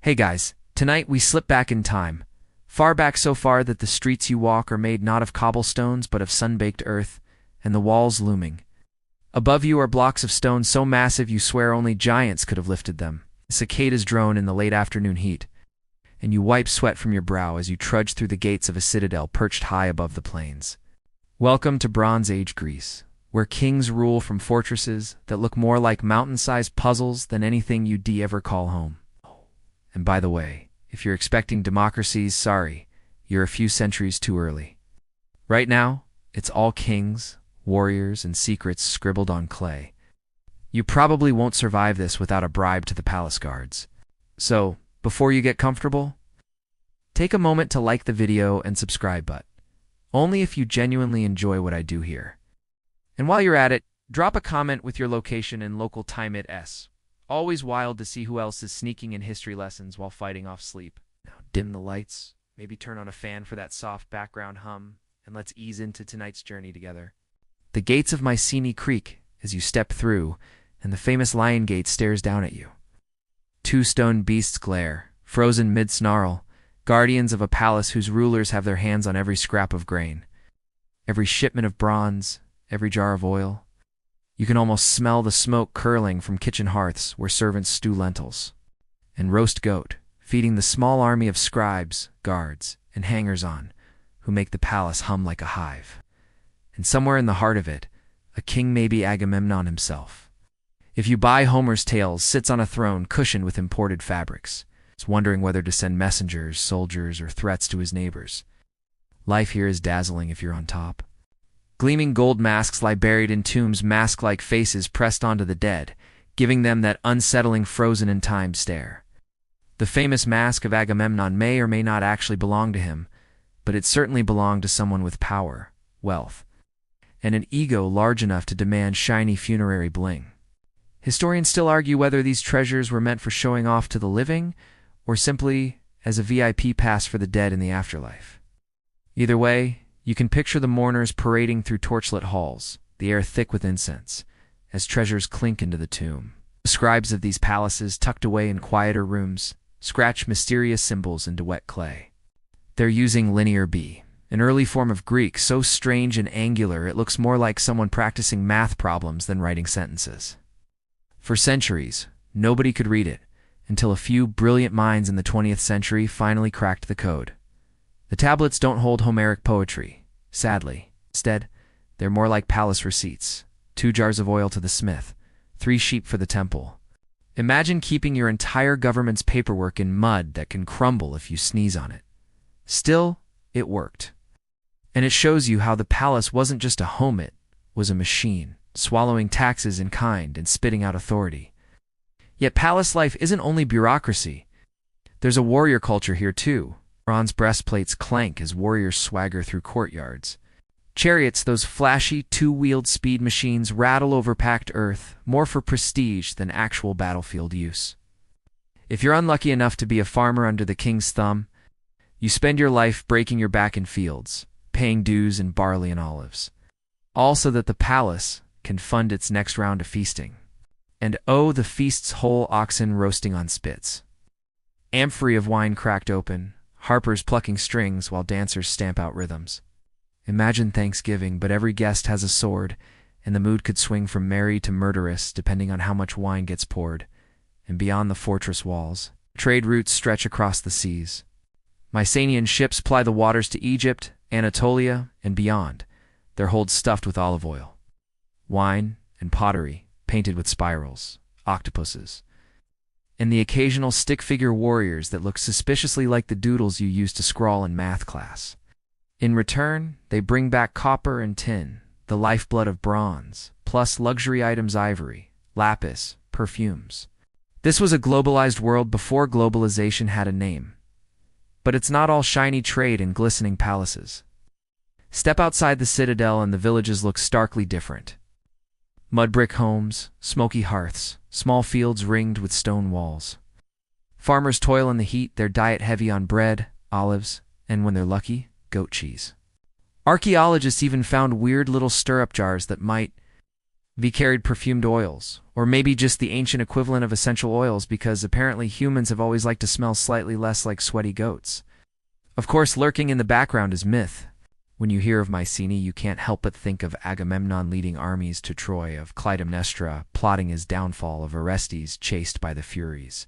Hey guys, tonight we slip back in time. Far back so far that the streets you walk are made not of cobblestones but of sun-baked earth, and the walls looming. Above you are blocks of stone so massive you swear only giants could have lifted them. Cicadas drone in the late afternoon heat, and you wipe sweat from your brow as you trudge through the gates of a citadel perched high above the plains. Welcome to Bronze Age Greece, where kings rule from fortresses that look more like mountain-sized puzzles than anything you'd ever call home. And by the way, if you're expecting democracies, sorry, you're a few centuries too early. Right now, it's all kings, warriors, and secrets scribbled on clay. You probably won't survive this without a bribe to the palace guards. So, before you get comfortable, take a moment to like the video and subscribe, but only if you genuinely enjoy what I do here. And while you're at it, drop a comment with your location and local time it s. Always wild to see who else is sneaking in history lessons while fighting off sleep. Now dim the lights, maybe turn on a fan for that soft background hum, and let's ease into tonight's journey together. The gates of Mycenae creak as you step through, and the famous Lion Gate stares down at you. Two stone beasts glare, frozen mid-snarl, guardians of a palace whose rulers have their hands on every scrap of grain, every shipment of bronze, every jar of oil. You can almost smell the smoke curling from kitchen hearths where servants stew lentils and roast goat, feeding the small army of scribes, guards, and hangers-on who make the palace hum like a hive. And somewhere in the heart of it, a king, maybe Agamemnon himself. If you buy Homer's tales, sits on a throne cushioned with imported fabrics, wondering whether to send messengers, soldiers, or threats to his neighbors. Life here is dazzling if you're on top. Gleaming gold masks lie buried in tombs, mask-like faces pressed onto the dead, giving them that unsettling frozen-in-time stare. The famous mask of Agamemnon may or may not actually belong to him, but it certainly belonged to someone with power, wealth, and an ego large enough to demand shiny funerary bling. Historians still argue whether these treasures were meant for showing off to the living, or simply as a VIP pass for the dead in the afterlife. Either way, you can picture the mourners parading through torchlit halls, the air thick with incense, as treasures clink into the tomb. The scribes of these palaces, tucked away in quieter rooms, scratch mysterious symbols into wet clay. They're using Linear B, an early form of Greek so strange and angular it looks more like someone practicing math problems than writing sentences. For centuries, nobody could read it, until a few brilliant minds in the 20th century finally cracked the code. The tablets don't hold Homeric poetry, sadly. Instead, they're more like palace receipts. 2 jars of oil to the smith, 3 sheep for the temple. Imagine keeping your entire government's paperwork in mud that can crumble if you sneeze on it. Still, it worked. And it shows you how the palace wasn't just a home, it was a machine, swallowing taxes in kind and spitting out authority. Yet palace life isn't only bureaucracy. There's a warrior culture here too. Bronze breastplates clank as warriors swagger through courtyards. Chariots, those flashy, 2-wheeled speed machines, rattle over packed earth, more for prestige than actual battlefield use. If you're unlucky enough to be a farmer under the king's thumb, you spend your life breaking your back in fields, paying dues in barley and olives, all so that the palace can fund its next round of feasting. And oh, the feast's whole oxen roasting on spits. Amphory of wine cracked open, harpers plucking strings while dancers stamp out rhythms. Imagine Thanksgiving, but every guest has a sword, and the mood could swing from merry to murderous depending on how much wine gets poured. And beyond the fortress walls, trade routes stretch across the seas. Mycenaean ships ply the waters to Egypt, Anatolia, and beyond, their holds stuffed with olive oil, wine, and pottery painted with spirals, octopuses, and the occasional stick-figure warriors that look suspiciously like the doodles you used to scrawl in math class. In return, they bring back copper and tin, the lifeblood of bronze, plus luxury items ivory, lapis, perfumes. This was a globalized world before globalization had a name. But it's not all shiny trade and glistening palaces. Step outside the citadel and the villages look starkly different. Mud brick homes, smoky hearths, small fields ringed with stone walls. Farmers toil in the heat, their diet heavy on bread, olives, and when they're lucky, goat cheese. Archaeologists even found weird little stirrup jars that might We carried perfumed oils, or maybe just the ancient equivalent of essential oils because apparently humans have always liked to smell slightly less like sweaty goats. Of course, lurking in the background is myth. When you hear of Mycenae, you can't help but think of Agamemnon leading armies to Troy, of Clytemnestra plotting his downfall, of Orestes chased by the Furies.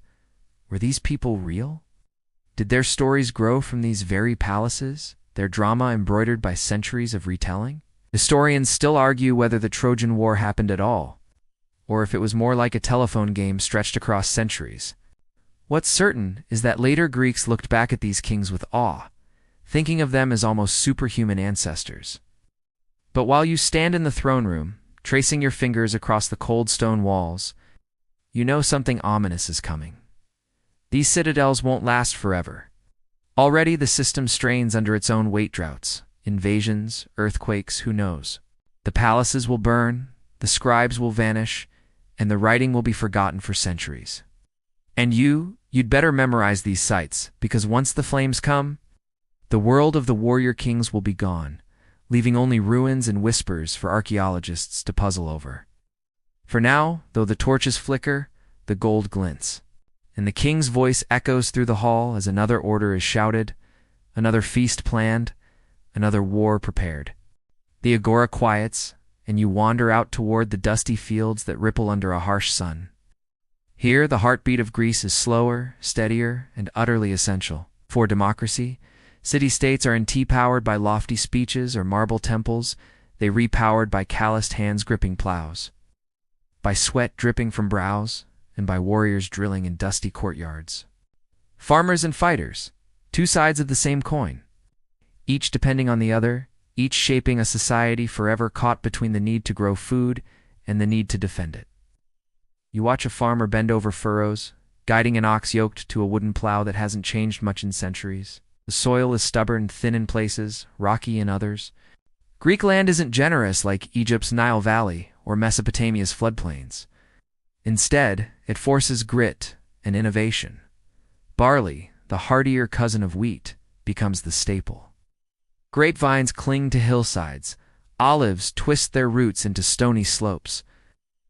Were these people real? Did their stories grow from these very palaces, their drama embroidered by centuries of retelling? Historians still argue whether the Trojan War happened at all, or if it was more like a telephone game stretched across centuries. What's certain is that later Greeks looked back at these kings with awe, thinking of them as almost superhuman ancestors. But while you stand in the throne room, tracing your fingers across the cold stone walls, you know something ominous is coming. These citadels won't last forever. Already the system strains under its own weight droughts, invasions, earthquakes, who knows. The palaces will burn, the scribes will vanish, and the writing will be forgotten for centuries. And you'd better memorize these sites, because once the flames come, the world of the warrior kings will be gone, leaving only ruins and whispers for archaeologists to puzzle over. For now, though the torches flicker, the gold glints, and the king's voice echoes through the hall as another order is shouted, another feast planned, another war prepared. The agora quiets, and you wander out toward the dusty fields that ripple under a harsh sun. Here, the heartbeat of Greece is slower, steadier, and utterly essential. For democracy, city-states aren't T-powered by lofty speeches or marble temples, they re-powered by calloused hands gripping plows, by sweat dripping from brows, and by warriors drilling in dusty courtyards. Farmers and fighters, two sides of the same coin, each depending on the other, each shaping a society forever caught between the need to grow food and the need to defend it. You watch a farmer bend over furrows, guiding an ox yoked to a wooden plow that hasn't changed much in centuries. The soil is stubborn, thin in places, rocky in others. Greek land isn't generous like Egypt's Nile Valley or Mesopotamia's floodplains. Instead, it forces grit and innovation. Barley, the hardier cousin of wheat, becomes the staple. Grapevines cling to hillsides. Olives twist their roots into stony slopes.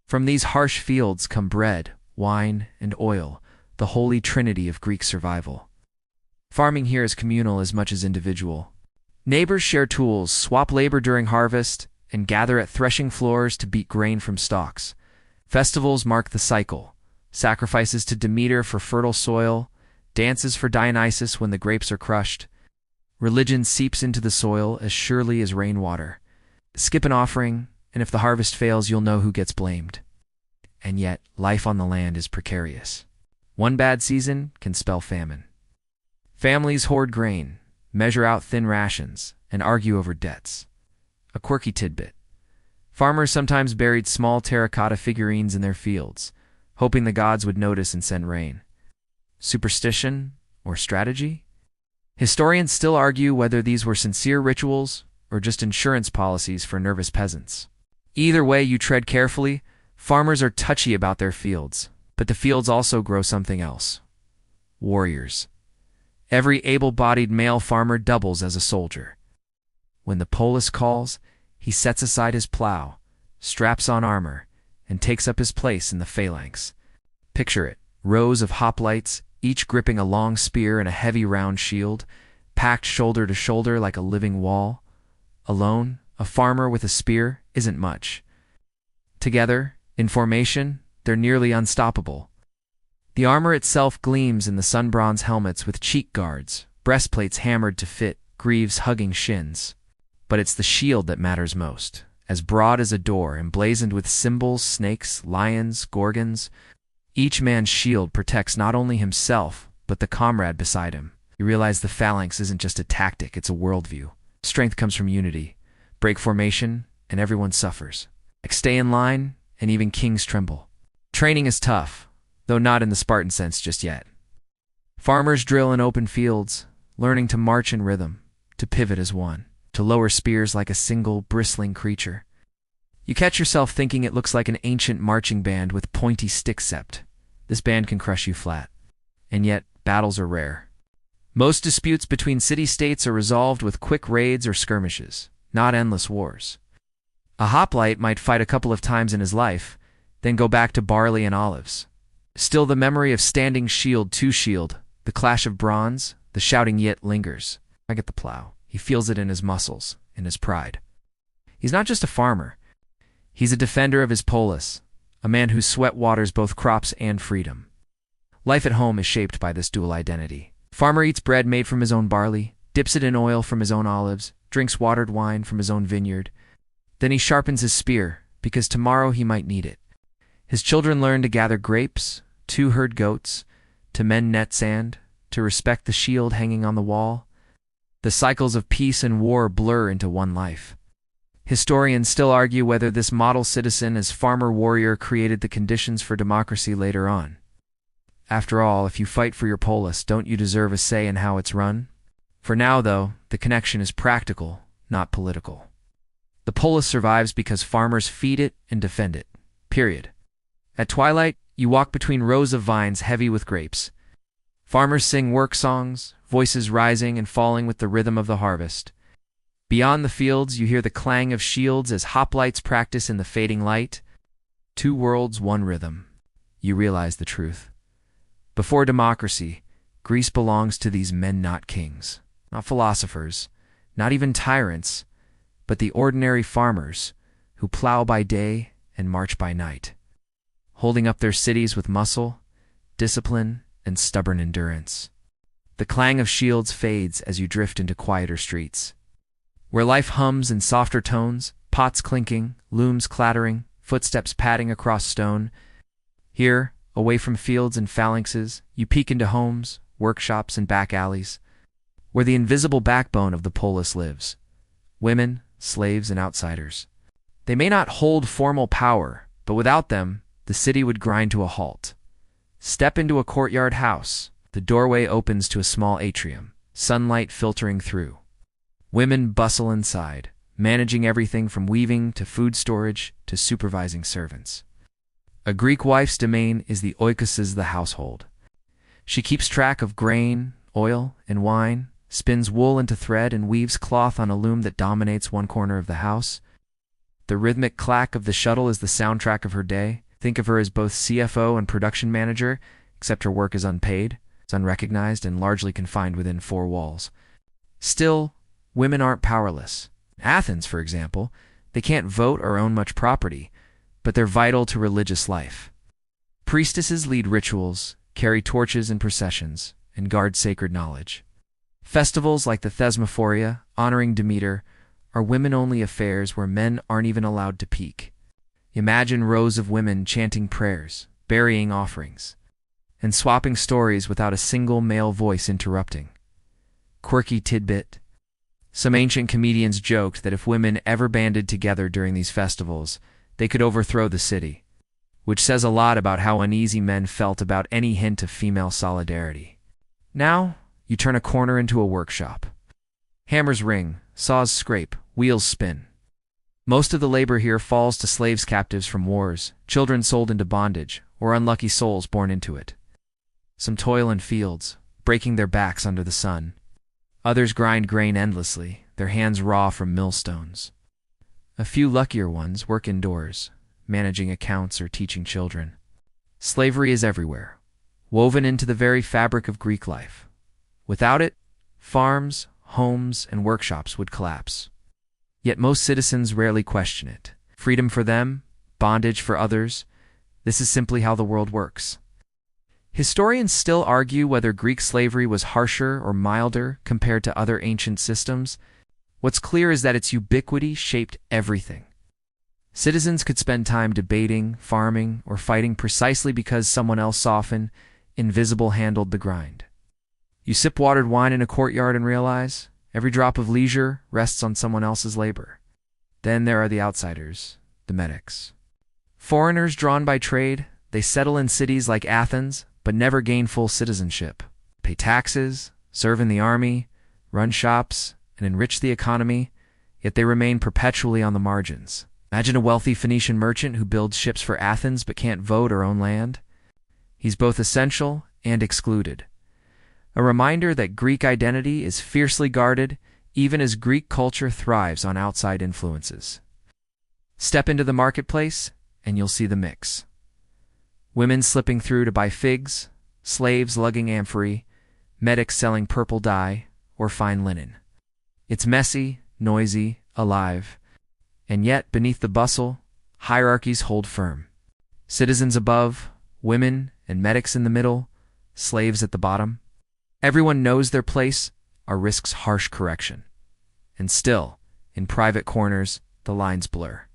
From these harsh fields come bread, wine, and oil, the holy trinity of Greek survival. Farming here is communal as much as individual. Neighbors share tools, swap labor during harvest, and gather at threshing floors to beat grain from stalks. Festivals mark the cycle. Sacrifices to Demeter for fertile soil, dances for Dionysus when the grapes are crushed. Religion seeps into the soil as surely as rainwater. Skip an offering, and if the harvest fails, you'll know who gets blamed. And yet, life on the land is precarious. One bad season can spell famine. Families hoard grain, measure out thin rations, and argue over debts. A quirky tidbit. Farmers sometimes buried small terracotta figurines in their fields, hoping the gods would notice and send rain. Superstition or strategy? Historians still argue whether these were sincere rituals or just insurance policies for nervous peasants. Either way you tread carefully, farmers are touchy about their fields, but the fields also grow something else. Warriors. Every able-bodied male farmer doubles as a soldier. When the polis calls, he sets aside his plow, straps on armor, and takes up his place in the phalanx. Picture it, rows of hoplites, each gripping a long spear and a heavy round shield, packed shoulder to shoulder like a living wall. Alone, a farmer with a spear isn't much. Together, in formation, they're nearly unstoppable. The armor itself gleams in the sun-bronze helmets with cheek guards, breastplates hammered to fit, greaves hugging shins. But it's the shield that matters most, as broad as a door, emblazoned with symbols, snakes, lions, gorgons. Each man's shield protects not only himself, but the comrade beside him. You realize the phalanx isn't just a tactic, it's a worldview. Strength comes from unity. Break formation, and everyone suffers. Like stay in line, and even kings tremble. Training is tough, though not in the Spartan sense just yet. Farmers drill in open fields, learning to march in rhythm, to pivot as one, to lower spears like a single, bristling creature. You catch yourself thinking it looks like an ancient marching band with pointy stick sept. This band can crush you flat. And yet, battles are rare. Most disputes between city-states are resolved with quick raids or skirmishes, not endless wars. A hoplite might fight a couple of times in his life, then go back to barley and olives. Still, the memory of standing shield to shield, the clash of bronze, the shouting yit lingers. I get the plow. He feels it in his muscles, in his pride. He's not just a farmer. He's a defender of his polis, a man whose sweat waters both crops and freedom. Life at home is shaped by this dual identity. Farmer eats bread made from his own barley, dips it in oil from his own olives, drinks watered wine from his own vineyard. Then he sharpens his spear, because tomorrow he might need it. His children learn to gather grapes, to herd goats, to mend net sand, to respect the shield hanging on the wall. The cycles of peace and war blur into one life. Historians still argue whether this model citizen as farmer-warrior created the conditions for democracy later on. After all, if you fight for your polis, don't you deserve a say in how it's run? For now, though, the connection is practical, not political. The polis survives because farmers feed it and defend it. Period. At twilight, you walk between rows of vines heavy with grapes. Farmers sing work songs, voices rising and falling with the rhythm of the harvest. Beyond the fields, you hear the clang of shields as hoplites practice in the fading light. Two worlds, one rhythm. You realize the truth. Before democracy, Greece belongs to these men, not kings, not philosophers, not even tyrants, but the ordinary farmers who plow by day and march by night, holding up their cities with muscle, discipline, and stubborn endurance. The clang of shields fades as you drift into quieter streets, where life hums in softer tones, pots clinking, looms clattering, footsteps padding across stone. Here, away from fields and phalanxes, you peek into homes, workshops, and back alleys, where the invisible backbone of the polis lives. Women, slaves, and outsiders. They may not hold formal power, but without them, the city would grind to a halt. Step into a courtyard house. The doorway opens to a small atrium, sunlight filtering through. Women bustle inside, managing everything from weaving to food storage to supervising servants. A Greek wife's domain is the oikos, the household. She keeps track of grain, oil, and wine, spins wool into thread, and weaves cloth on a loom that dominates one corner of the house. The rhythmic clack of the shuttle is the soundtrack of her day. Think of her as both CFO and production manager, except her work is unpaid, it's unrecognized, and largely confined within four walls. Still, women aren't powerless. In Athens, for example, they can't vote or own much property, but they're vital to religious life. Priestesses lead rituals, carry torches in processions, and guard sacred knowledge. Festivals like the Thesmophoria, honoring Demeter, are women-only affairs where men aren't even allowed to peek. Imagine rows of women chanting prayers, burying offerings, and swapping stories without a single male voice interrupting. Quirky tidbit. Some ancient comedians joked that if women ever banded together during these festivals, they could overthrow the city, which says a lot about how uneasy men felt about any hint of female solidarity. Now, you turn a corner into a workshop. Hammers ring, saws scrape, wheels spin. Most of the labor here falls to slaves captives from wars, children sold into bondage, or unlucky souls born into it. Some toil in fields, breaking their backs under the sun. Others grind grain endlessly, their hands raw from millstones. A few luckier ones work indoors, managing accounts or teaching children. Slavery is everywhere, woven into the very fabric of Greek life. Without it, farms, homes, and workshops would collapse. Yet most citizens rarely question it. Freedom for them, bondage for others. This is simply how the world works. Historians still argue whether Greek slavery was harsher or milder compared to other ancient systems. What's clear is that its ubiquity shaped everything. Citizens could spend time debating, farming, or fighting precisely because someone else often, invisible, handled the grind. You sip watered wine in a courtyard and realize every drop of leisure rests on someone else's labor. Then there are the outsiders, the medics. Foreigners drawn by trade, they settle in cities like Athens, but never gain full citizenship. Pay taxes, serve in the army, run shops, and enrich the economy, yet they remain perpetually on the margins. Imagine a wealthy Phoenician merchant who builds ships for Athens but can't vote or own land. He's both essential and excluded. A reminder that Greek identity is fiercely guarded, even as Greek culture thrives on outside influences. Step into the marketplace, and you'll see the mix. Women slipping through to buy figs, slaves lugging amphorae, medics selling purple dye or fine linen. It's messy, noisy, alive, and yet beneath the bustle, hierarchies hold firm. Citizens above, women and medics in the middle, slaves at the bottom. Everyone knows their place or risks harsh correction. And still, in private corners, the lines blur.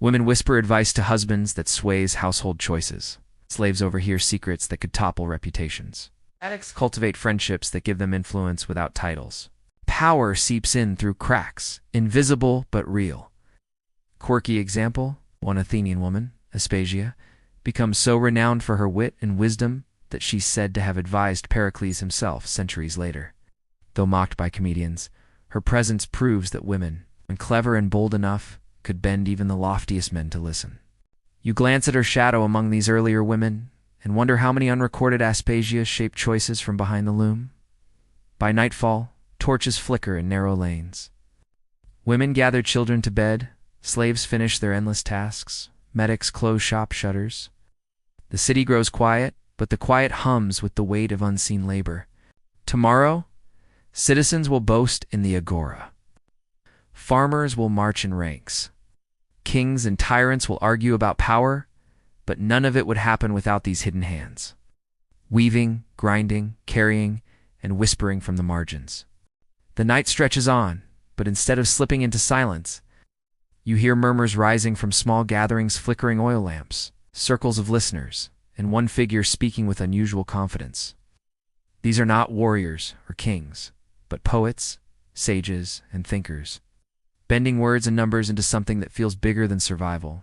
Women whisper advice to husbands that sways household choices. Slaves overhear secrets that could topple reputations. Addicts cultivate friendships that give them influence without titles. Power seeps in through cracks, invisible but real. Quirky example, one Athenian woman, Aspasia, becomes so renowned for her wit and wisdom that she's said to have advised Pericles himself centuries later. Though mocked by comedians, her presence proves that women, when clever and bold enough, could bend even the loftiest men to listen. You glance at her shadow among these earlier women and wonder how many unrecorded Aspasias shape choices from behind the loom. By nightfall, torches flicker in narrow lanes. Women gather children to bed, slaves finish their endless tasks, medics close shop shutters. The city grows quiet, but the quiet hums with the weight of unseen labor. Tomorrow, citizens will boast in the agora. Farmers will march in ranks. Kings and tyrants will argue about power, but none of it would happen without these hidden hands. Weaving, grinding, carrying, and whispering from the margins. The night stretches on, but instead of slipping into silence, you hear murmurs rising from small gatherings, flickering oil lamps, circles of listeners, and one figure speaking with unusual confidence. These are not warriors or kings, but poets, sages, and thinkers, bending words and numbers into something that feels bigger than survival.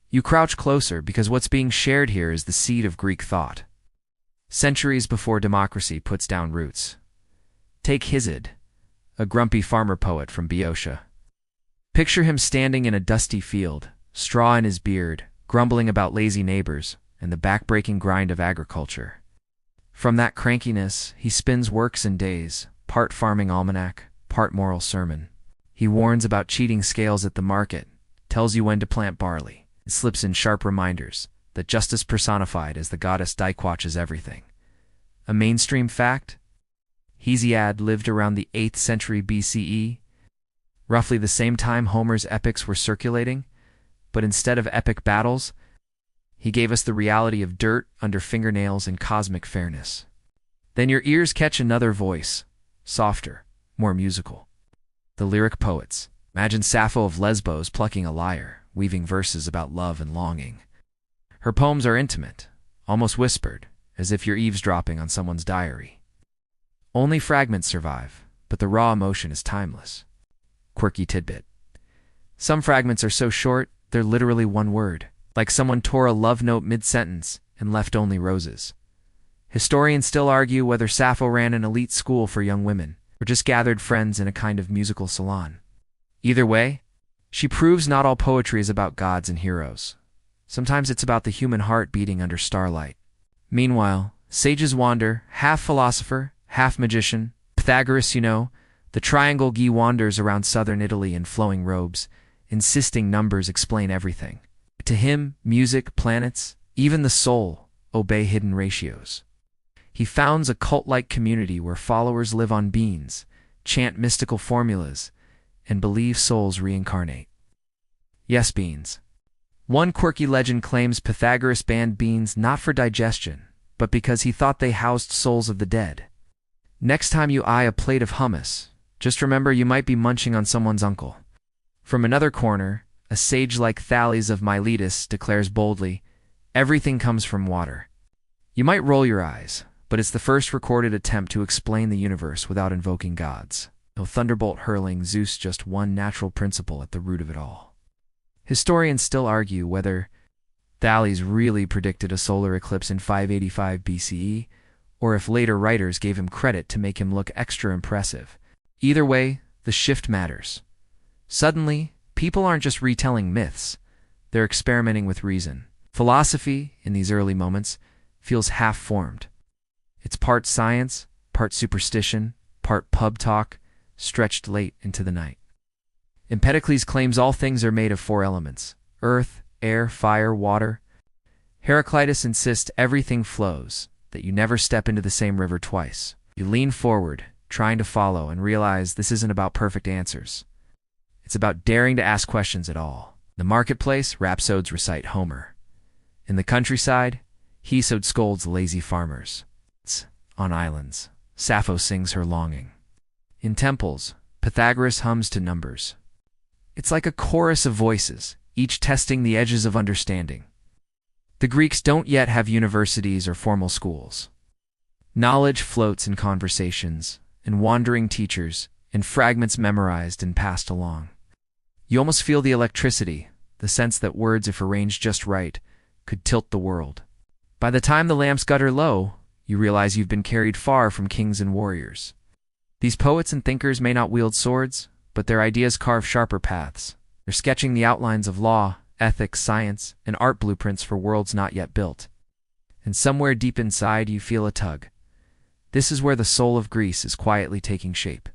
You crouch closer because what's being shared here is the seed of Greek thought. Centuries before democracy puts down roots. Take Hesiod, a grumpy farmer poet from Boeotia. Picture him standing in a dusty field, straw in his beard, grumbling about lazy neighbors and the back-breaking grind of agriculture. From that crankiness, he spins works and days, part farming almanac, part moral sermon. He warns about cheating scales at the market, tells you when to plant barley, and slips in sharp reminders that justice personified as the goddess Dike watches everything. A mainstream fact? Hesiod lived around the 8th century BCE, roughly the same time Homer's epics were circulating, but instead of epic battles, he gave us the reality of dirt under fingernails and cosmic fairness. Then your ears catch another voice, softer, more musical. The lyric poets. Imagine Sappho of Lesbos plucking a lyre, weaving verses about love and longing. Her poems are intimate, almost whispered, as if you're eavesdropping on someone's diary. Only fragments survive, but the raw emotion is timeless. Quirky tidbit. Some fragments are so short, they're literally one word, like someone tore a love note mid-sentence and left only roses. Historians still argue whether Sappho ran an elite school for young women, or just gathered friends in a kind of musical salon. Either way, she proves not all poetry is about gods and heroes. Sometimes it's about the human heart beating under starlight. Meanwhile, sages wander, half philosopher, half magician. Pythagoras, the triangle Guy wanders around southern Italy in flowing robes, insisting numbers explain everything. To him, music, planets, even the soul, obey hidden ratios. He founds a cult-like community where followers live on beans, chant mystical formulas, and believe souls reincarnate. Yes, beans. One quirky legend claims Pythagoras banned beans not for digestion, but because he thought they housed souls of the dead. Next time you eye a plate of hummus, just remember you might be munching on someone's uncle. From another corner, a sage like Thales of Miletus declares boldly, "Everything comes from water." You might roll your eyes, but it's the first recorded attempt to explain the universe without invoking gods. No thunderbolt hurling Zeus, just one natural principle at the root of it all. Historians still argue whether Thales really predicted a solar eclipse in 585 BCE, or if later writers gave him credit to make him look extra impressive. Either way, the shift matters. Suddenly, people aren't just retelling myths, they're experimenting with reason. Philosophy, in these early moments, feels half-formed. It's part science, part superstition, part pub talk, stretched late into the night. Empedocles claims all things are made of four elements: earth, air, fire, water. Heraclitus insists everything flows, that you never step into the same river twice. You lean forward, trying to follow, and realize this isn't about perfect answers. It's about daring to ask questions at all. In the marketplace, rhapsodes recite Homer. In the countryside, Hesiod scolds lazy farmers. On islands, Sappho sings her longing. In temples, Pythagoras hums to numbers. It's like a chorus of voices, each testing the edges of understanding. The Greeks don't yet have universities or formal schools. Knowledge floats in conversations, in wandering teachers, in fragments memorized and passed along. You almost feel the electricity, the sense that words, if arranged just right, could tilt the world. By the time the lamps gutter low, you realize you've been carried far from kings and warriors. These poets and thinkers may not wield swords, but their ideas carve sharper paths. They're sketching the outlines of law, ethics, science, and art blueprints for worlds not yet built. And somewhere deep inside you feel a tug. This is where the soul of Greece is quietly taking shape.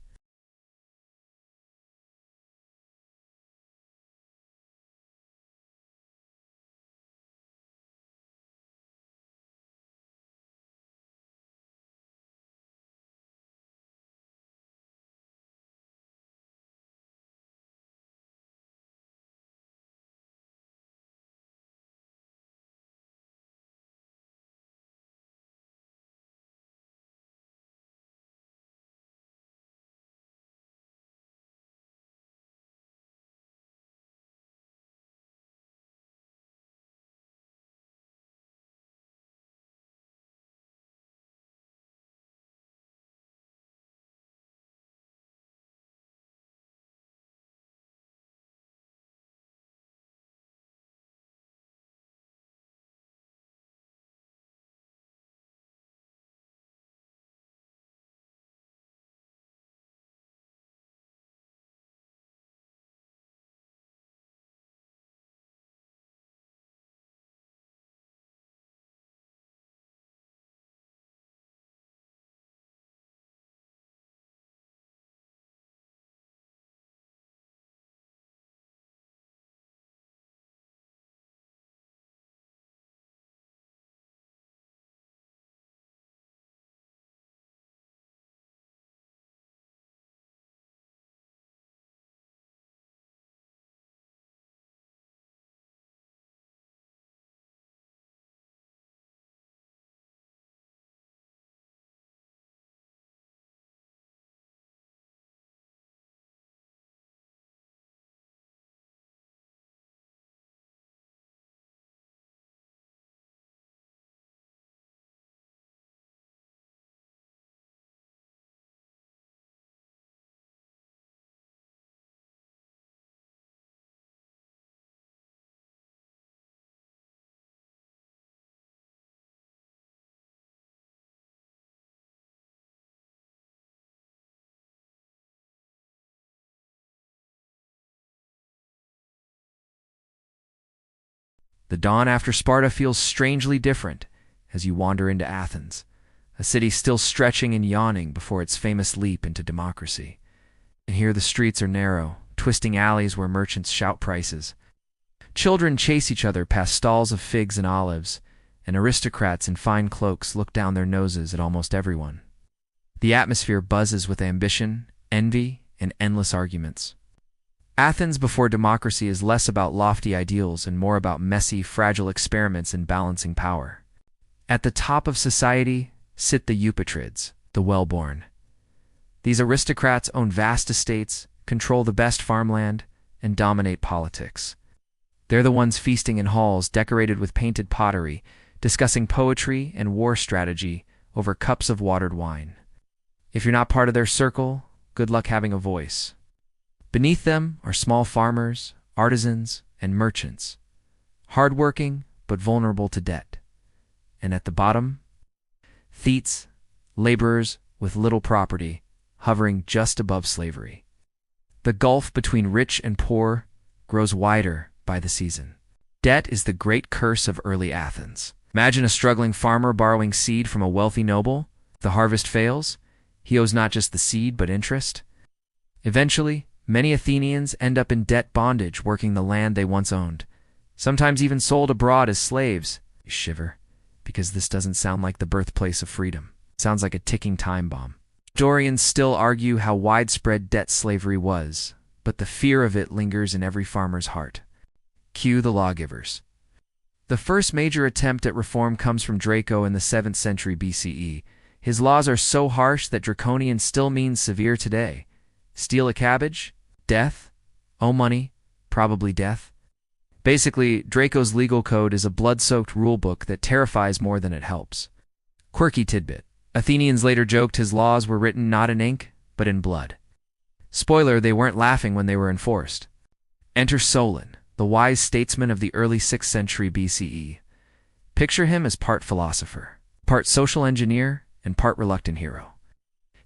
The dawn after Sparta feels strangely different as you wander into Athens, a city still stretching and yawning before its famous leap into democracy. And here the streets are narrow, twisting alleys where merchants shout prices. Children chase each other past stalls of figs and olives, and aristocrats in fine cloaks look down their noses at almost everyone. The atmosphere buzzes with ambition, envy, and endless arguments. Athens before democracy is less about lofty ideals and more about messy, fragile experiments in balancing power. At the top of society sit the Eupatrids, the well-born. These aristocrats own vast estates, control the best farmland, and dominate politics. They're the ones feasting in halls decorated with painted pottery, discussing poetry and war strategy over cups of watered wine. If you're not part of their circle, good luck having a voice. Beneath them are small farmers, artisans, and merchants, hardworking but vulnerable to debt. And at the bottom, thetes, laborers with little property, hovering just above slavery. The gulf between rich and poor grows wider by the season. Debt is the great curse of early Athens. Imagine a struggling farmer borrowing seed from a wealthy noble. If the harvest fails, he owes not just the seed but interest. Eventually, Many Athenians end up in debt bondage working the land they once owned, sometimes even sold abroad as slaves. You shiver, because this doesn't sound like the birthplace of freedom. It sounds like a ticking time bomb. Historians still argue how widespread debt slavery was, but the fear of it lingers in every farmer's heart. Cue the lawgivers. The first major attempt at reform comes from Draco in the 7th century BCE. His laws are so harsh that draconian still means severe today. Steal a cabbage? Death? Owe money? Probably death. Basically, Draco's legal code is a blood-soaked rulebook that terrifies more than it helps. Quirky tidbit. Athenians later joked his laws were written not in ink, but in blood. Spoiler, they weren't laughing when they were enforced. Enter Solon, the wise statesman of the early 6th century BCE. Picture him as part philosopher, part social engineer, and part reluctant hero.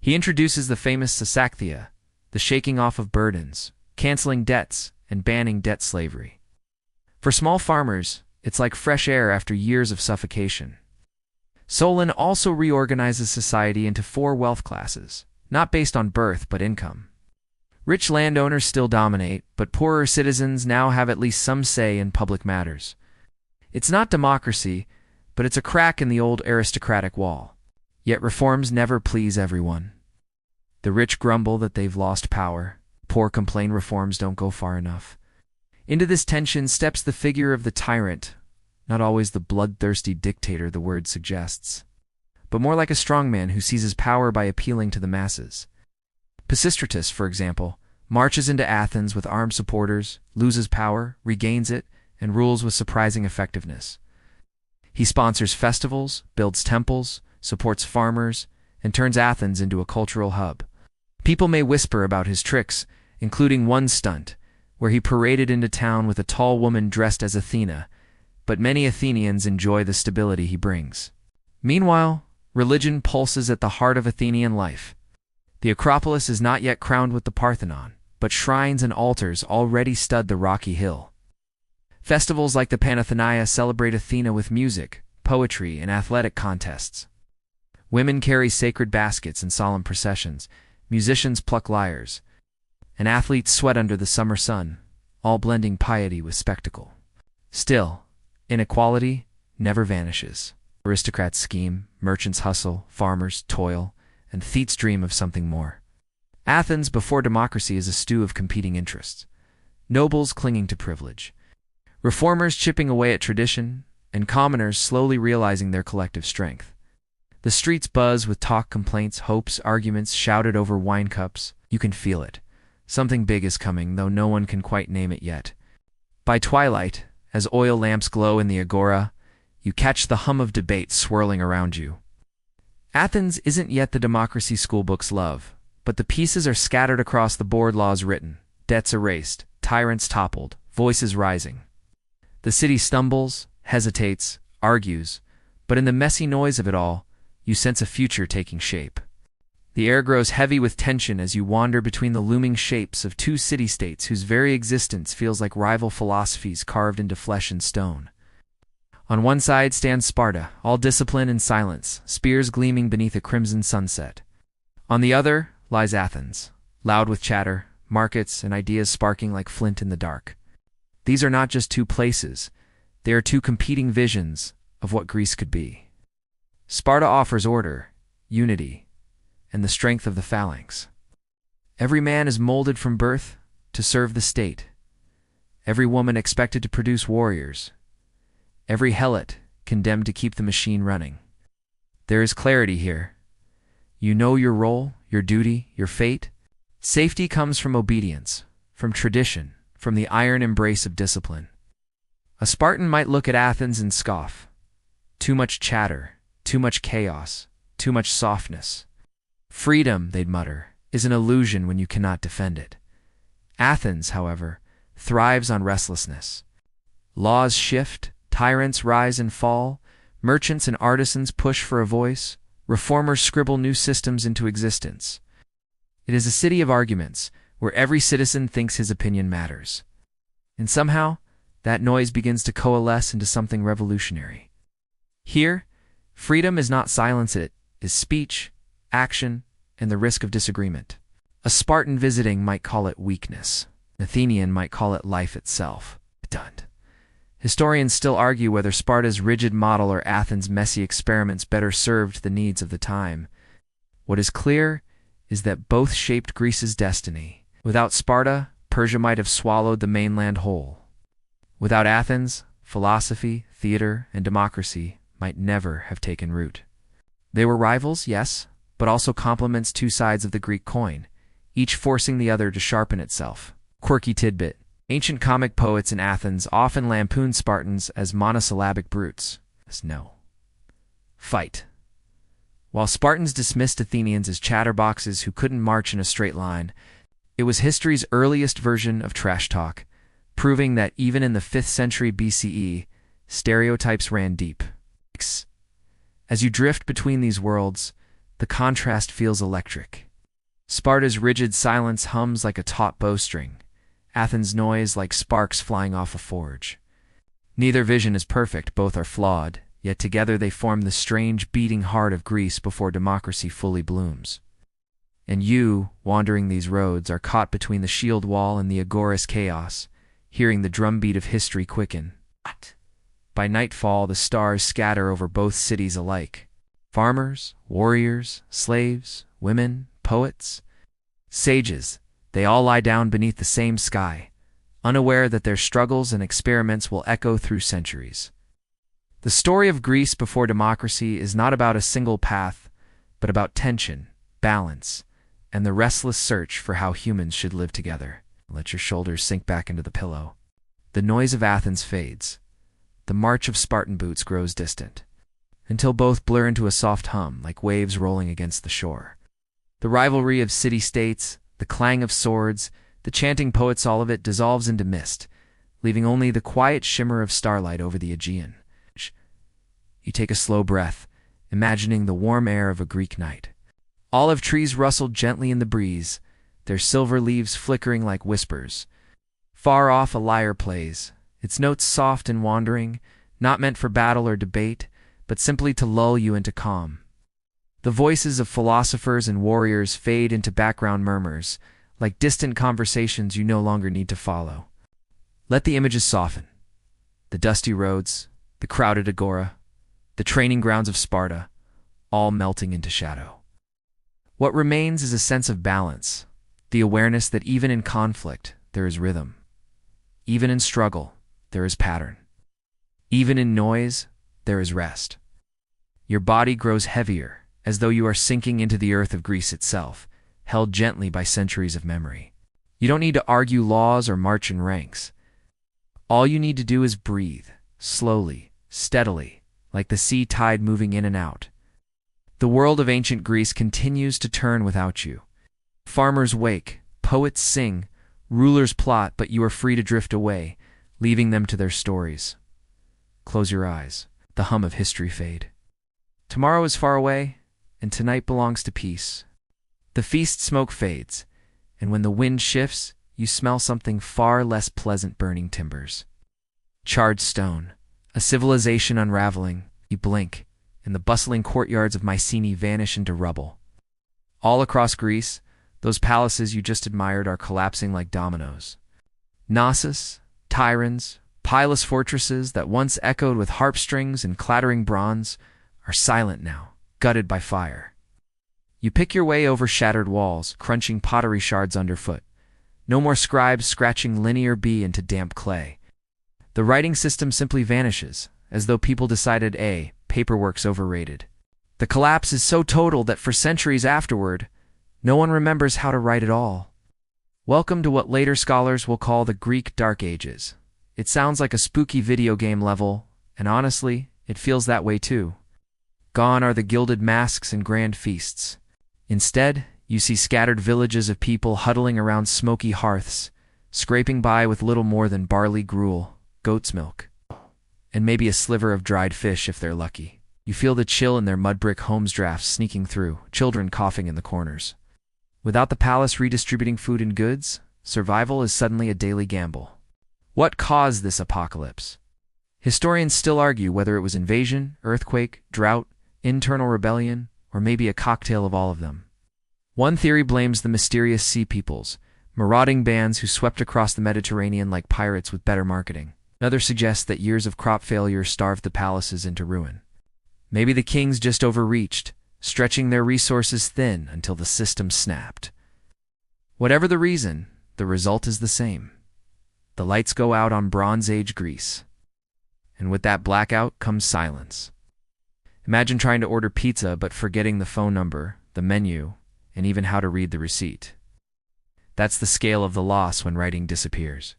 He introduces the famous Sasakhtia, the shaking off of burdens, canceling debts, and banning debt slavery. For small farmers, it's like fresh air after years of suffocation. Solon also reorganizes society into 4 wealth classes, not based on birth but income. Rich landowners still dominate, but poorer citizens now have at least some say in public matters. It's not democracy, but it's a crack in the old aristocratic wall. Yet reforms never please everyone. The rich grumble that they've lost power. Poor complain reforms don't go far enough. Into this tension steps the figure of the tyrant, not always the bloodthirsty dictator the word suggests, but more like a strongman who seizes power by appealing to the masses. Pisistratus, for example, marches into Athens with armed supporters, loses power, regains it, and rules with surprising effectiveness. He sponsors festivals, builds temples, supports farmers, and turns Athens into a cultural hub. People may whisper about his tricks, including one stunt, where he paraded into town with a tall woman dressed as Athena, but many Athenians enjoy the stability he brings. Meanwhile, religion pulses at the heart of Athenian life. The Acropolis is not yet crowned with the Parthenon, but shrines and altars already stud the rocky hill. Festivals like the Panathenaea celebrate Athena with music, poetry, and athletic contests. Women carry sacred baskets in solemn processions, musicians pluck lyres, and athletes sweat under the summer sun, all blending piety with spectacle. Still, inequality never vanishes. Aristocrats scheme, merchants hustle, farmers toil, and thetes dream of something more. Athens before democracy is a stew of competing interests. Nobles clinging to privilege, reformers chipping away at tradition, and commoners slowly realizing their collective strength. The streets buzz with talk, complaints, hopes, arguments shouted over wine cups. You can feel it. Something big is coming, though no one can quite name it yet. By twilight, as oil lamps glow in the agora, you catch the hum of debate swirling around you. Athens isn't yet the democracy schoolbooks love, but the pieces are scattered across the board, laws written, debts erased, tyrants toppled, voices rising. The city stumbles, hesitates, argues, but in the messy noise of it all, you sense a future taking shape. The air grows heavy with tension as you wander between the looming shapes of 2 city-states whose very existence feels like rival philosophies carved into flesh and stone. On one side stands Sparta, all discipline and silence, spears gleaming beneath a crimson sunset. On the other lies Athens, loud with chatter, markets, and ideas sparking like flint in the dark. These are not just 2 places, they are 2 competing visions of what Greece could be. Sparta offers order, unity, and the strength of the phalanx. Every man is molded from birth to serve the state. Every woman expected to produce warriors. Every helot condemned to keep the machine running. There is clarity here. You know your role, your duty, your fate. Safety comes from obedience, from tradition, from the iron embrace of discipline. A Spartan might look at Athens and scoff. Too much chatter, too much chaos, too much softness. Freedom, they'd mutter, is an illusion when you cannot defend it. Athens, however, thrives on restlessness. Laws shift, tyrants rise and fall, merchants and artisans push for a voice, reformers scribble new systems into existence. It is a city of arguments, where every citizen thinks his opinion matters. And somehow, that noise begins to coalesce into something revolutionary. Here, freedom is not silence, it is speech, action, and the risk of disagreement. A Spartan visiting might call it weakness. An Athenian might call it life itself. Historians still argue whether Sparta's rigid model or Athens' messy experiments better served the needs of the time. What is clear is that both shaped Greece's destiny. Without Sparta, Persia might have swallowed the mainland whole. Without Athens, philosophy, theater, and democracy might never have taken root. They were rivals, yes, but also complements two sides of the Greek coin, each forcing the other to sharpen itself. Quirky tidbit. Ancient comic poets in Athens often lampooned Spartans as monosyllabic brutes. No. Fight. While Spartans dismissed Athenians as chatterboxes who couldn't march in a straight line, it was history's earliest version of trash talk, proving that even in the 5th century BCE, stereotypes ran deep. As you drift between these worlds, the contrast feels electric. Sparta's rigid silence hums like a taut bowstring, Athens' noise like sparks flying off a forge. Neither vision is perfect, both are flawed, yet together they form the strange beating heart of Greece before democracy fully blooms. And you, wandering these roads, are caught between the shield wall and the agorous chaos, hearing the drumbeat of history quicken. By nightfall, the stars scatter over both cities alike. Farmers, warriors, slaves, women, poets, sages, they all lie down beneath the same sky, unaware that their struggles and experiments will echo through centuries. The story of Greece before democracy is not about a single path, but about tension, balance, and the restless search for how humans should live together. Let your shoulders sink back into the pillow. The noise of Athens fades. The march of Spartan boots grows distant, until both blur into a soft hum like waves rolling against the shore. The rivalry of city-states, the clang of swords, the chanting poets, all of it dissolves into mist, leaving only the quiet shimmer of starlight over the Aegean. You take a slow breath, imagining the warm air of a Greek night. Olive trees rustle gently in the breeze, their silver leaves flickering like whispers. Far off a lyre plays, its notes soft and wandering, not meant for battle or debate, but simply to lull you into calm. The voices of philosophers and warriors fade into background murmurs, like distant conversations you no longer need to follow. Let the images soften. The dusty roads, the crowded agora, the training grounds of Sparta, all melting into shadow. What remains is a sense of balance, the awareness that even in conflict, there is rhythm. Even in struggle, there is pattern. Even in noise, there is rest. Your body grows heavier, as though you are sinking into the earth of Greece itself, held gently by centuries of memory. You don't need to argue laws or march in ranks. All you need to do is breathe, slowly, steadily, like the sea tide moving in and out. The world of ancient Greece continues to turn without you. Farmers wake, poets sing, rulers plot, but you are free to drift away, leaving them to their stories. Close your eyes, the hum of history fade. Tomorrow is far away, and tonight belongs to peace. The feast smoke fades, and when the wind shifts, you smell something far less pleasant: burning timbers. Charred stone, a civilization unraveling. You blink, and the bustling courtyards of Mycenae vanish into rubble. All across Greece, those palaces you just admired are collapsing like dominoes. Knossos, Tyrans, pilous fortresses that once echoed with harp strings and clattering bronze are silent now, gutted by fire. You pick your way over shattered walls, crunching pottery shards underfoot. No more scribes scratching linear B into damp clay. The writing system simply vanishes, as though people decided, paperwork's overrated. The collapse is so total that for centuries afterward, no one remembers how to write at all. Welcome to what later scholars will call the Greek Dark Ages. It sounds like a spooky video game level, and honestly, it feels that way too. Gone are the gilded masks and grand feasts. Instead, you see scattered villages of people huddling around smoky hearths, scraping by with little more than barley gruel, goat's milk, and maybe a sliver of dried fish if they're lucky. You feel the chill in their mud brick homes drafts sneaking through, children coughing in the corners. Without the palace redistributing food and goods, survival is suddenly a daily gamble. What caused this apocalypse? Historians still argue whether it was invasion, earthquake, drought, internal rebellion, or maybe a cocktail of all of them. One theory blames the mysterious sea peoples, marauding bands who swept across the Mediterranean like pirates with better marketing. Another suggests that years of crop failure starved the palaces into ruin. Maybe the kings just overreached, stretching their resources thin until the system snapped. Whatever the reason, the result is the same. The lights go out on Bronze Age Greece. And with that blackout comes silence. Imagine trying to order pizza but forgetting the phone number, the menu, and even how to read the receipt. That's the scale of the loss when writing disappears.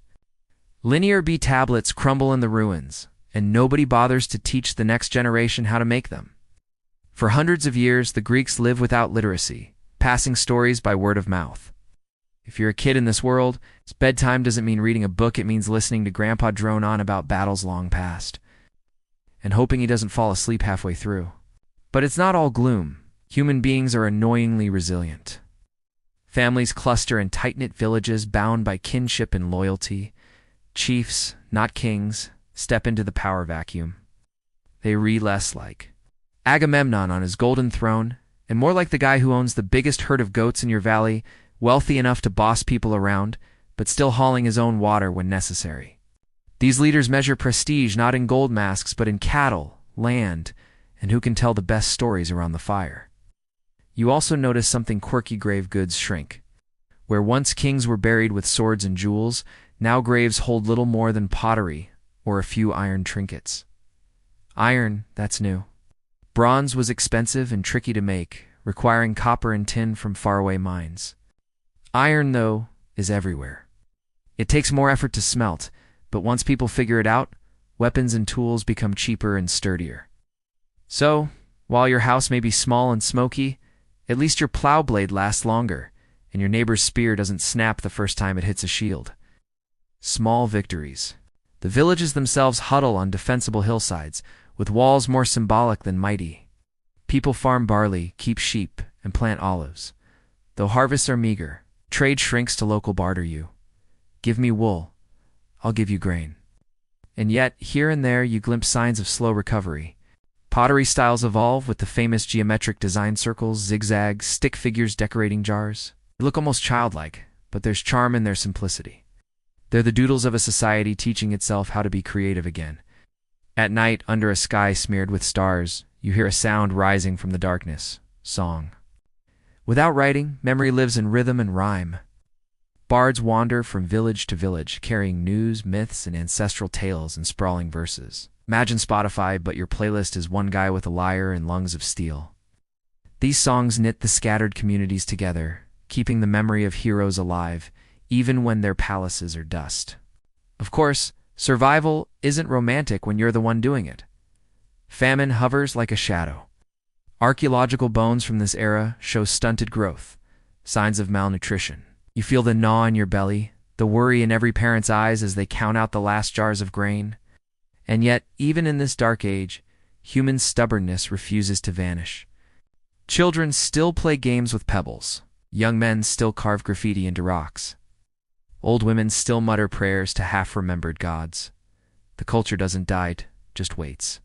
Linear B tablets crumble in the ruins, and nobody bothers to teach the next generation how to make them. For hundreds of years, the Greeks live without literacy, passing stories by word of mouth. If you're a kid in this world, bedtime doesn't mean reading a book, it means listening to Grandpa drone on about battles long past, and hoping he doesn't fall asleep halfway through. But it's not all gloom. Human beings are annoyingly resilient. Families cluster in tight-knit villages bound by kinship and loyalty. Chiefs, not kings, step into the power vacuum. They read less like Agamemnon on his golden throne, and more like the guy who owns the biggest herd of goats in your valley, wealthy enough to boss people around, but still hauling his own water when necessary. These leaders measure prestige not in gold masks, but in cattle, land, and who can tell the best stories around the fire. You also notice something quirky: grave goods shrink. Where once kings were buried with swords and jewels, now graves hold little more than pottery or a few iron trinkets. Iron, that's new. Bronze was expensive and tricky to make, requiring copper and tin from faraway mines. Iron, though, is everywhere. It takes more effort to smelt, but once people figure it out, weapons and tools become cheaper and sturdier. So, while your house may be small and smoky, at least your plow blade lasts longer, and your neighbor's spear doesn't snap the first time it hits a shield. Small victories. The villages themselves huddle on defensible hillsides, with walls more symbolic than mighty. People farm barley, keep sheep, and plant olives. Though harvests are meager, trade shrinks to local barter. You give me wool, I'll give you grain. And yet, here and there you glimpse signs of slow recovery. Pottery styles evolve with the famous geometric design circles, zigzags, stick figures decorating jars. They look almost childlike, but there's charm in their simplicity. They're the doodles of a society teaching itself how to be creative again. At night, under a sky smeared with stars, you hear a sound rising from the darkness: song. Without writing, memory lives in rhythm and rhyme. Bards wander from village to village, carrying news, myths, and ancestral tales in sprawling verses. Imagine Spotify, but your playlist is one guy with a lyre and lungs of steel. These songs knit the scattered communities together, keeping the memory of heroes alive, even when their palaces are dust. Of course, survival isn't romantic when you're the one doing it. Famine hovers like a shadow. Archaeological bones from this era show stunted growth, signs of malnutrition. You feel the gnaw in your belly, the worry in every parent's eyes as they count out the last jars of grain. And yet, even in this dark age, human stubbornness refuses to vanish. Children still play games with pebbles. Young men still carve graffiti into rocks. Old women still mutter prayers to half-remembered gods. The culture doesn't die, just waits.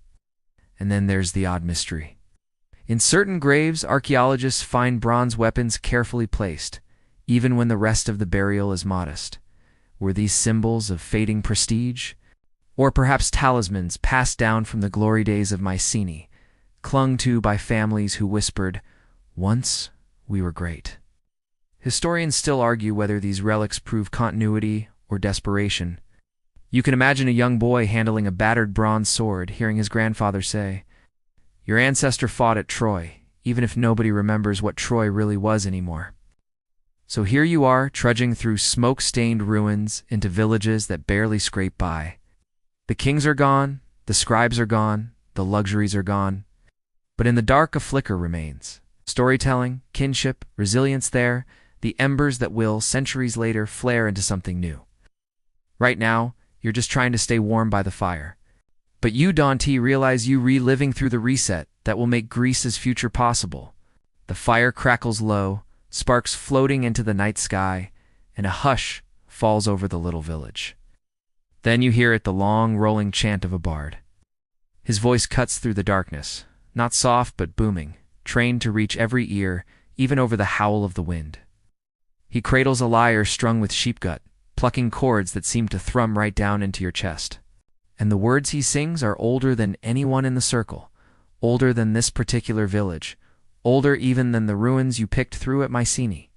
And then there's the odd mystery. In certain graves, archaeologists find bronze weapons carefully placed, even when the rest of the burial is modest. Were these symbols of fading prestige? Or perhaps talismans passed down from the glory days of Mycenae, clung to by families who whispered, "Once we were great." Historians still argue whether these relics prove continuity or desperation. You can imagine a young boy handling a battered bronze sword, hearing his grandfather say, "Your ancestor fought at Troy," even if nobody remembers what Troy really was anymore. So here you are, trudging through smoke-stained ruins into villages that barely scrape by. The kings are gone, the scribes are gone, the luxuries are gone. But in the dark, a flicker remains. Storytelling, kinship, resilience there, the embers that will, centuries later, flare into something new. Right now, you're just trying to stay warm by the fire. But you, Dante, realize you reliving through the reset that will make Greece's future possible. The fire crackles low, sparks floating into the night sky, and a hush falls over the little village. Then you hear it, the long, rolling chant of a bard. His voice cuts through the darkness, not soft but booming, trained to reach every ear, even over the howl of the wind. He cradles a lyre strung with sheepgut, plucking chords that seem to thrum right down into your chest. And the words he sings are older than anyone in the circle, older than this particular village, older even than the ruins you picked through at Mycenae.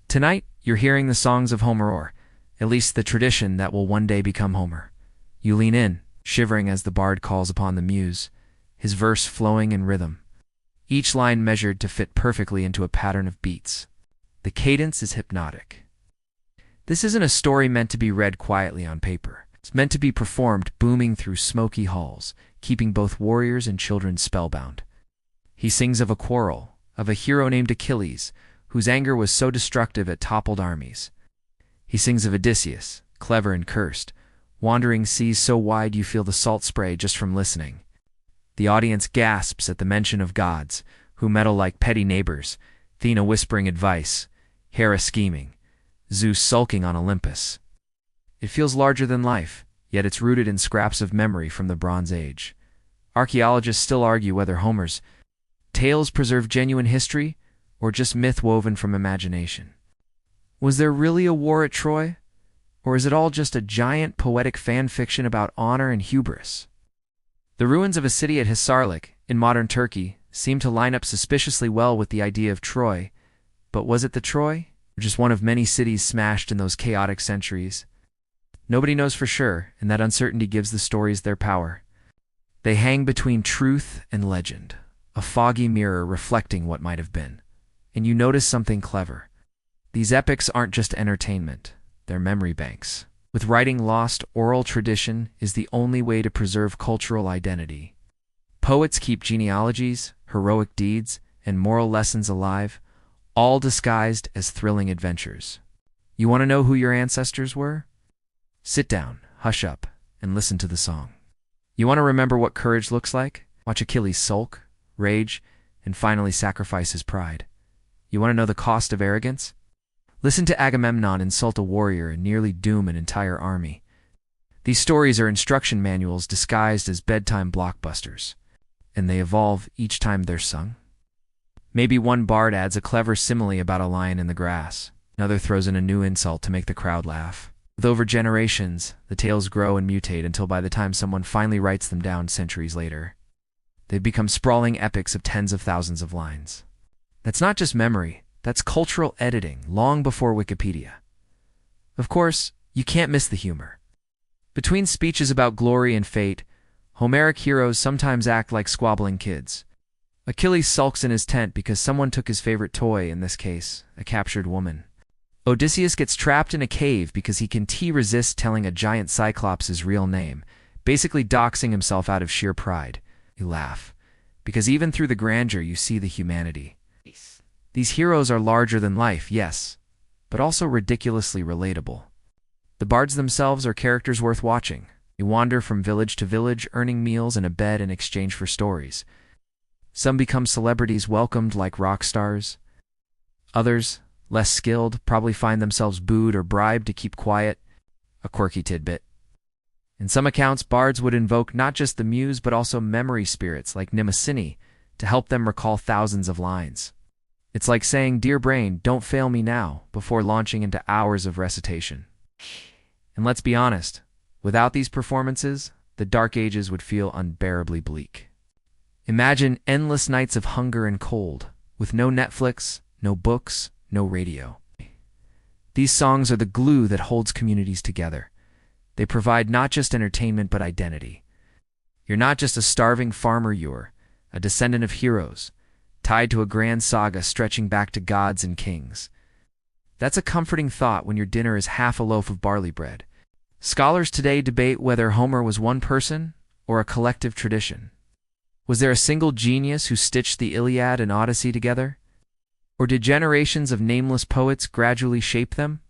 Tonight, you're hearing the songs of Homer, or at least the tradition that will one day become Homer. You lean in, shivering as the bard calls upon the muse, his verse flowing in rhythm, each line measured to fit perfectly into a pattern of beats. The cadence is hypnotic. This isn't a story meant to be read quietly on paper. It's meant to be performed booming through smoky halls, keeping both warriors and children spellbound. He sings of a quarrel, of a hero named Achilles, whose anger was so destructive it toppled armies. He sings of Odysseus, clever and cursed, wandering seas so wide you feel the salt spray just from listening. The audience gasps at the mention of gods, who meddle like petty neighbors, Athena whispering advice, Hera scheming, Zeus sulking on Olympus. It feels larger than life, yet it's rooted in scraps of memory from the Bronze Age. Archaeologists still argue whether Homer's tales preserve genuine history or just myth woven from imagination. Was there really a war at Troy? Or is it all just a giant poetic fan fiction about honor and hubris? The ruins of a city at Hisarlik, in modern Turkey, seem to line up suspiciously well with the idea of Troy. But was it the Troy? Or just one of many cities smashed in those chaotic centuries? Nobody knows for sure, and that uncertainty gives the stories their power. They hang between truth and legend, a foggy mirror reflecting what might have been. And you notice something clever. These epics aren't just entertainment, they're memory banks. With writing lost, oral tradition is the only way to preserve cultural identity. Poets keep genealogies, heroic deeds, and moral lessons alive, all disguised as thrilling adventures. You want to know who your ancestors were? Sit down, hush up, and listen to the song. You want to remember what courage looks like? Watch Achilles sulk, rage, and finally sacrifice his pride. You want to know the cost of arrogance? Listen to Agamemnon insult a warrior and nearly doom an entire army. These stories are instruction manuals disguised as bedtime blockbusters, and they evolve each time they're sung. Maybe one bard adds a clever simile about a lion in the grass. Another throws in a new insult to make the crowd laugh. With over generations, the tales grow and mutate until by the time someone finally writes them down centuries later, they've become sprawling epics of tens of thousands of lines. That's not just memory, that's cultural editing long before Wikipedia. Of course, you can't miss the humor. Between speeches about glory and fate, Homeric heroes sometimes act like squabbling kids. Achilles sulks in his tent because someone took his favorite toy, in this case, a captured woman. Odysseus gets trapped in a cave because he can resist telling a giant cyclops his real name, basically doxing himself out of sheer pride. You laugh, because even through the grandeur you see the humanity. These heroes are larger than life, yes, but also ridiculously relatable. The bards themselves are characters worth watching. They wander from village to village, earning meals and a bed in exchange for stories. Some become celebrities welcomed like rock stars. Others, less skilled, probably find themselves booed or bribed to keep quiet. A quirky tidbit. In some accounts, bards would invoke not just the muse but also memory spirits like Mnemosyne to help them recall thousands of lines. It's like saying, "Dear brain, don't fail me now," before launching into hours of recitation. And let's be honest, without these performances, the Dark Ages would feel unbearably bleak. Imagine endless nights of hunger and cold, with no Netflix, no books, no radio. These songs are the glue that holds communities together. They provide not just entertainment but identity. You're not just a starving farmer, you're a descendant of heroes, tied to a grand saga stretching back to gods and kings. That's a comforting thought when your dinner is half a loaf of barley bread. Scholars today debate whether Homer was one person or a collective tradition. Was there a single genius who stitched the Iliad and Odyssey together? Or did generations of nameless poets gradually shape them?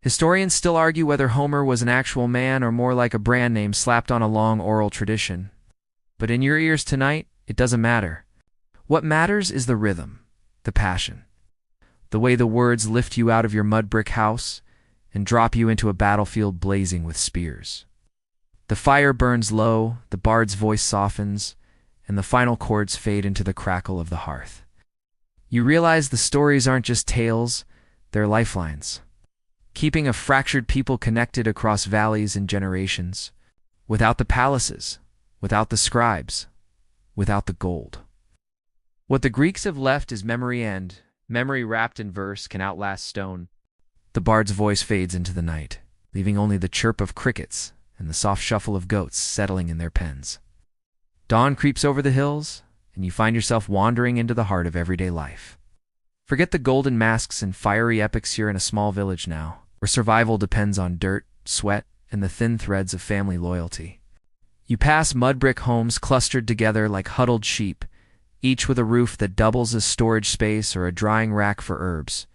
Historians still argue whether Homer was an actual man or more like a brand name slapped on a long oral tradition. But in your ears tonight, it doesn't matter. What matters is the rhythm, the passion, the way the words lift you out of your mud brick house and drop you into a battlefield blazing with spears. The fire burns low, the bard's voice softens, and the final chords fade into the crackle of the hearth. You realize the stories aren't just tales, they're lifelines, keeping a fractured people connected across valleys and generations. Without the palaces, without the scribes, without the gold. What the Greeks have left is memory, and memory wrapped in verse can outlast stone. The bard's voice fades into the night, leaving only the chirp of crickets and the soft shuffle of goats settling in their pens. Dawn creeps over the hills, and you find yourself wandering into the heart of everyday life. Forget the golden masks and fiery epics. You're in a small village now, where survival depends on dirt, sweat, and the thin threads of family loyalty. You pass mud brick homes clustered together like huddled sheep, each with a roof that doubles as storage space or a drying rack for herbs.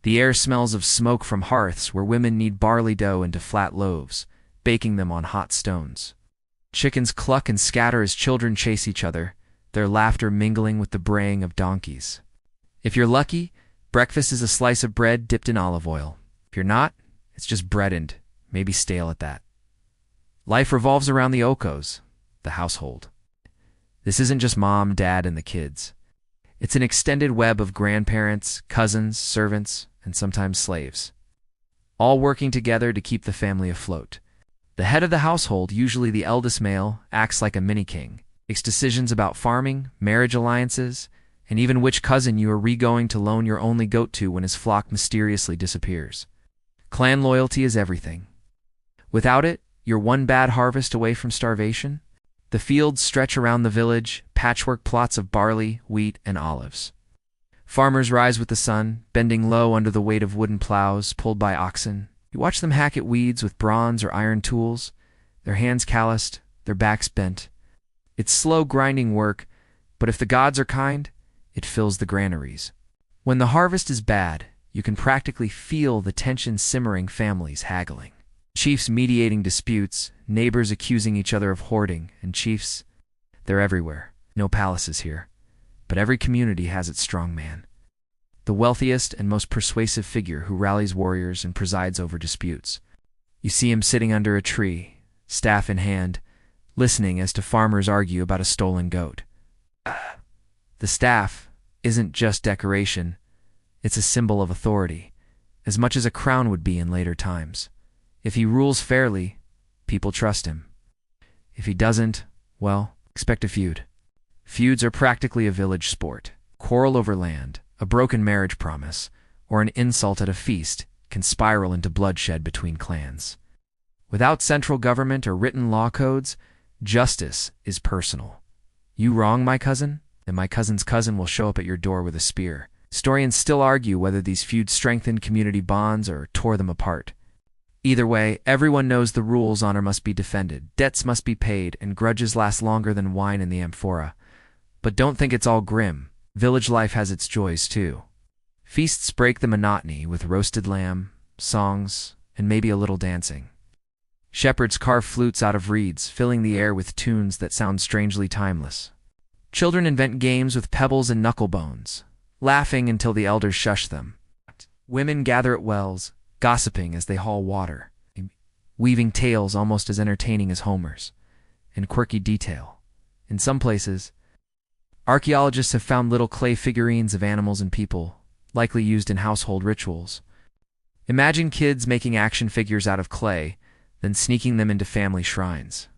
The air smells of smoke from hearths where women knead barley dough into flat loaves, baking them on hot stones. Chickens cluck and scatter as children chase each other, their laughter mingling with the braying of donkeys. If you're lucky, breakfast is a slice of bread dipped in olive oil. If you're not, it's just bread and maybe stale at that. Life revolves around the Okos, the household. This isn't just mom, dad, and the kids. It's an extended web of grandparents, cousins, servants, and sometimes slaves, all working together to keep the family afloat. The head of the household, usually the eldest male, acts like a mini-king, makes decisions about farming, marriage alliances, and even which cousin you are going to loan your only goat to when his flock mysteriously disappears. Clan loyalty is everything. Without it, you're one bad harvest away from starvation. The fields stretch around the village, patchwork plots of barley, wheat, and olives. Farmers rise with the sun, bending low under the weight of wooden plows pulled by oxen. You watch them hack at weeds with bronze or iron tools, their hands calloused, their backs bent. It's slow, grinding work, but if the gods are kind, it fills the granaries. When the harvest is bad, you can practically feel the tension simmering, families haggling. Chiefs mediating disputes, neighbors accusing each other of hoarding, and chiefs, they're everywhere. No palaces here, but every community has its strong man. The wealthiest and most persuasive figure who rallies warriors and presides over disputes. You see him sitting under a tree, staff in hand, listening as to farmers argue about a stolen goat. The staff isn't just decoration, it's a symbol of authority, as much as a crown would be in later times. If he rules fairly, people trust him. If he doesn't, well, expect a feud. Feuds are practically a village sport. Quarrel over land, a broken marriage promise, or an insult at a feast can spiral into bloodshed between clans. Without central government or written law codes, justice is personal. You wrong my cousin, and my cousin's cousin will show up at your door with a spear. Historians still argue whether these feuds strengthened community bonds or tore them apart. Either way, everyone knows the rules. Honor must be defended, debts must be paid, and grudges last longer than wine in the amphora. But don't think it's all grim. Village life has its joys too. Feasts break the monotony with roasted lamb, songs, and maybe a little dancing. Shepherds carve flutes out of reeds, filling the air with tunes that sound strangely timeless. Children invent games with pebbles and knuckle bones, laughing until the elders shush them. Women gather at wells, gossiping as they haul water, weaving tales almost as entertaining as Homer's, in quirky detail. In some places, archaeologists have found little clay figurines of animals and people, likely used in household rituals. Imagine kids making action figures out of clay, then sneaking them into family shrines.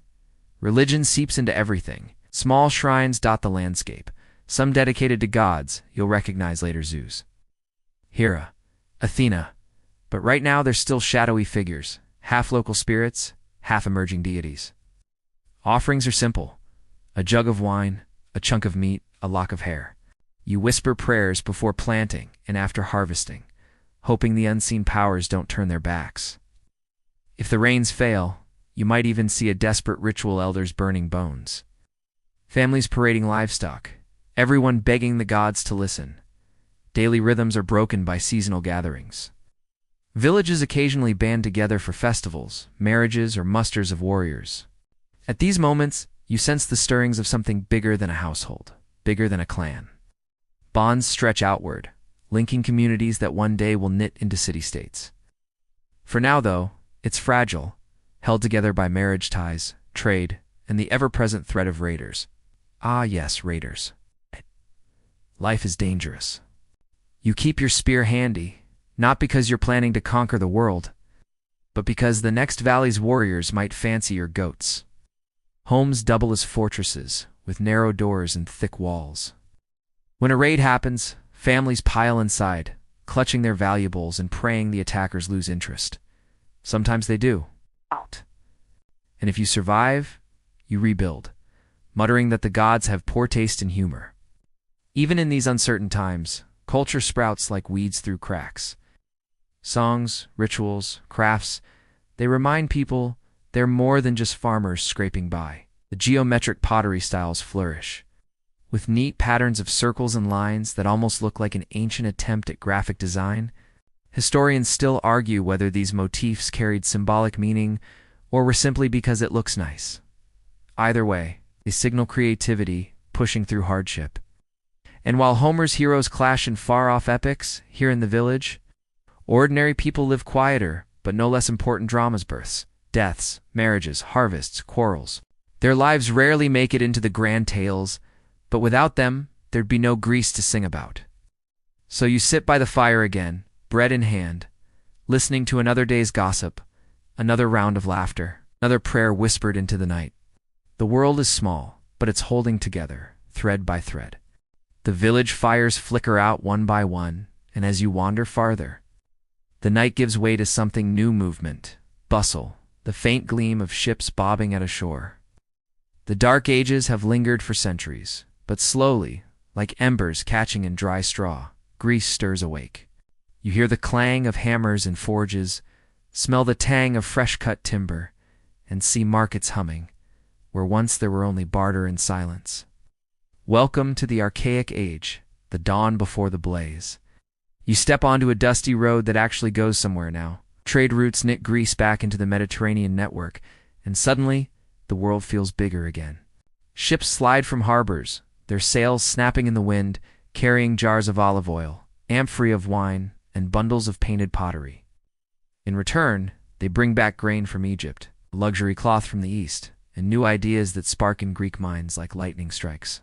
Religion seeps into everything. Small shrines dot the landscape, some dedicated to gods you'll recognize later. Zeus, Hera, Athena, but right now they're still shadowy figures, half local spirits, half emerging deities. Offerings are simple: a jug of wine, a chunk of meat, a lock of hair. You whisper prayers before planting and after harvesting, hoping the unseen powers don't turn their backs. If the rains fail, you might even see a desperate ritual: elders burning bones. Families parading livestock, everyone begging the gods to listen. Daily rhythms are broken by seasonal gatherings. Villages occasionally band together for festivals, marriages, or musters of warriors. At these moments, you sense the stirrings of something bigger than a household, bigger than a clan. Bonds stretch outward, linking communities that one day will knit into city-states. For now, though, it's fragile, held together by marriage ties, trade, and the ever-present threat of raiders. Ah yes, raiders. life is dangerous. You keep your spear handy, not because you're planning to conquer the world, but because the next valley's warriors might fancy your goats. Homes double as fortresses, with narrow doors and thick walls. When a raid happens, families pile inside, clutching their valuables and praying the attackers lose interest. Sometimes they do. Out. And if you survive, you rebuild, muttering that the gods have poor taste in humor. Even in these uncertain times, culture sprouts like weeds through cracks. Songs, rituals, crafts, they remind people they're more than just farmers scraping by. The geometric pottery styles flourish, with neat patterns of circles and lines that almost look like an ancient attempt at graphic design. Historians still argue whether these motifs carried symbolic meaning or were simply because it looks nice. Either way, they signal creativity, pushing through hardship. And while Homer's heroes clash in far-off epics, here in the village, ordinary people live quieter, but no less important dramas: births, deaths, marriages, harvests, quarrels. Their lives rarely make it into the grand tales, but without them, there'd be no Greece to sing about. So you sit by the fire again, bread in hand, listening to another day's gossip, another round of laughter, another prayer whispered into the night. The world is small, but it's holding together, thread by thread. The village fires flicker out one by one, and as you wander farther, the night gives way to something new: movement, bustle, the faint gleam of ships bobbing at a shore. The dark ages have lingered for centuries, but slowly, like embers catching in dry straw, Greece stirs awake. You hear the clang of hammers in forges, smell the tang of fresh-cut timber, and see markets humming, where once there were only barter and silence. Welcome to the archaic age, the dawn before the blaze. You step onto a dusty road that actually goes somewhere now. Trade routes knit Greece back into the Mediterranean network, and suddenly, the world feels bigger again. Ships slide from harbors, their sails snapping in the wind, carrying jars of olive oil, amphorae of wine, and bundles of painted pottery. In return, they bring back grain from Egypt, luxury cloth from the East, and new ideas that spark in Greek minds like lightning strikes.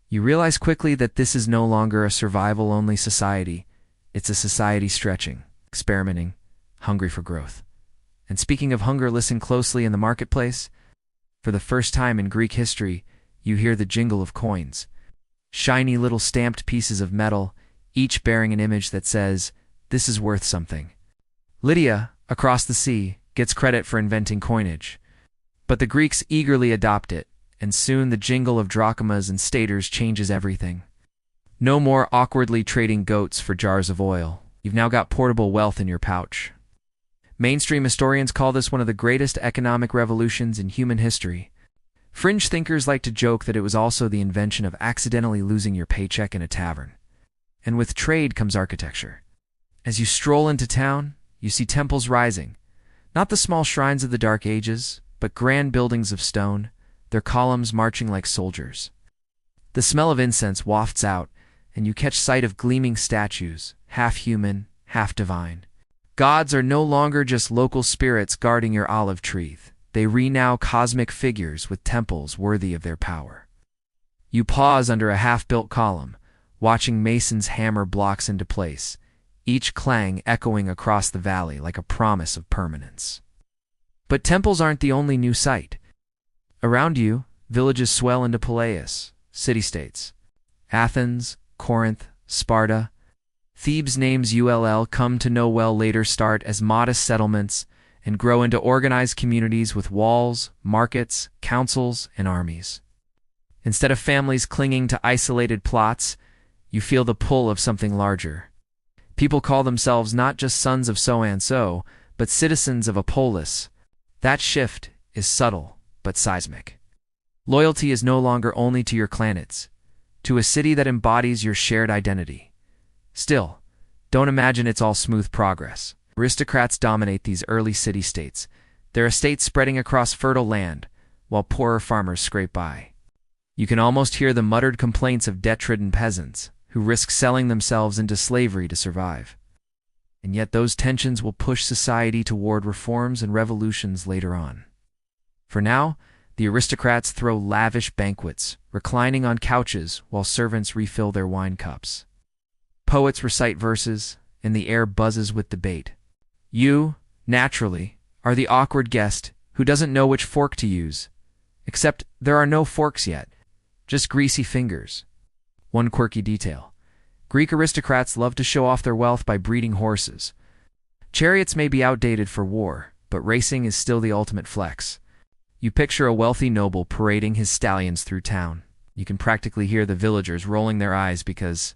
You realize quickly that this is no longer a survival-only society. It's a society stretching, experimenting, hungry for growth. And speaking of hunger, listen closely in the marketplace. For the first time in Greek history, you hear the jingle of coins. Shiny little stamped pieces of metal, each bearing an image that says, "This is worth something." Lydia, across the sea, gets credit for inventing coinage. But the Greeks eagerly adopt it, and soon the jingle of drachmas and staters changes everything. No more awkwardly trading goats for jars of oil. You've now got portable wealth in your pouch. Mainstream historians call this one of the greatest economic revolutions in human history. Fringe thinkers like to joke that it was also the invention of accidentally losing your paycheck in a tavern. And with trade comes architecture. As you stroll into town, you see temples rising. Not the small shrines of the Dark Ages, but grand buildings of stone, their columns marching like soldiers. The smell of incense wafts out, and you catch sight of gleaming statues, half human, half divine. Gods are no longer just local spirits guarding your olive tree. They re-now cosmic figures with temples worthy of their power. You pause under a half-built column, watching masons hammer blocks into place, each clang echoing across the valley like a promise of permanence. But temples aren't the only new sight. Around you, villages swell into palaeus, city-states. Athens, Corinth, Sparta, Thebes, names you'll come to know well later, start as modest settlements and grow into organized communities with walls, markets, councils, and armies. Instead of families clinging to isolated plots, you feel the pull of something larger. People call themselves not just sons of so-and-so, but citizens of a polis. That shift is subtle, but seismic. Loyalty is no longer only to your clanates, to a city that embodies your shared identity. Still, don't imagine it's all smooth progress. Aristocrats dominate these early city-states, their estates spreading across fertile land, while poorer farmers scrape by. You can almost hear the muttered complaints of debt-ridden peasants, who risk selling themselves into slavery to survive. And yet those tensions will push society toward reforms and revolutions later on. For now, The aristocrats throw lavish banquets, reclining on couches while servants refill their wine cups. Poets recite verses, and the air buzzes with debate. You, naturally, are the awkward guest who doesn't know which fork to use. Except there are no forks yet, just greasy fingers. One quirky detail. Greek aristocrats love to show off their wealth by breeding horses. Chariots may be outdated for war, but racing is still the ultimate flex. You picture a wealthy noble parading his stallions through town. You can practically hear the villagers rolling their eyes because,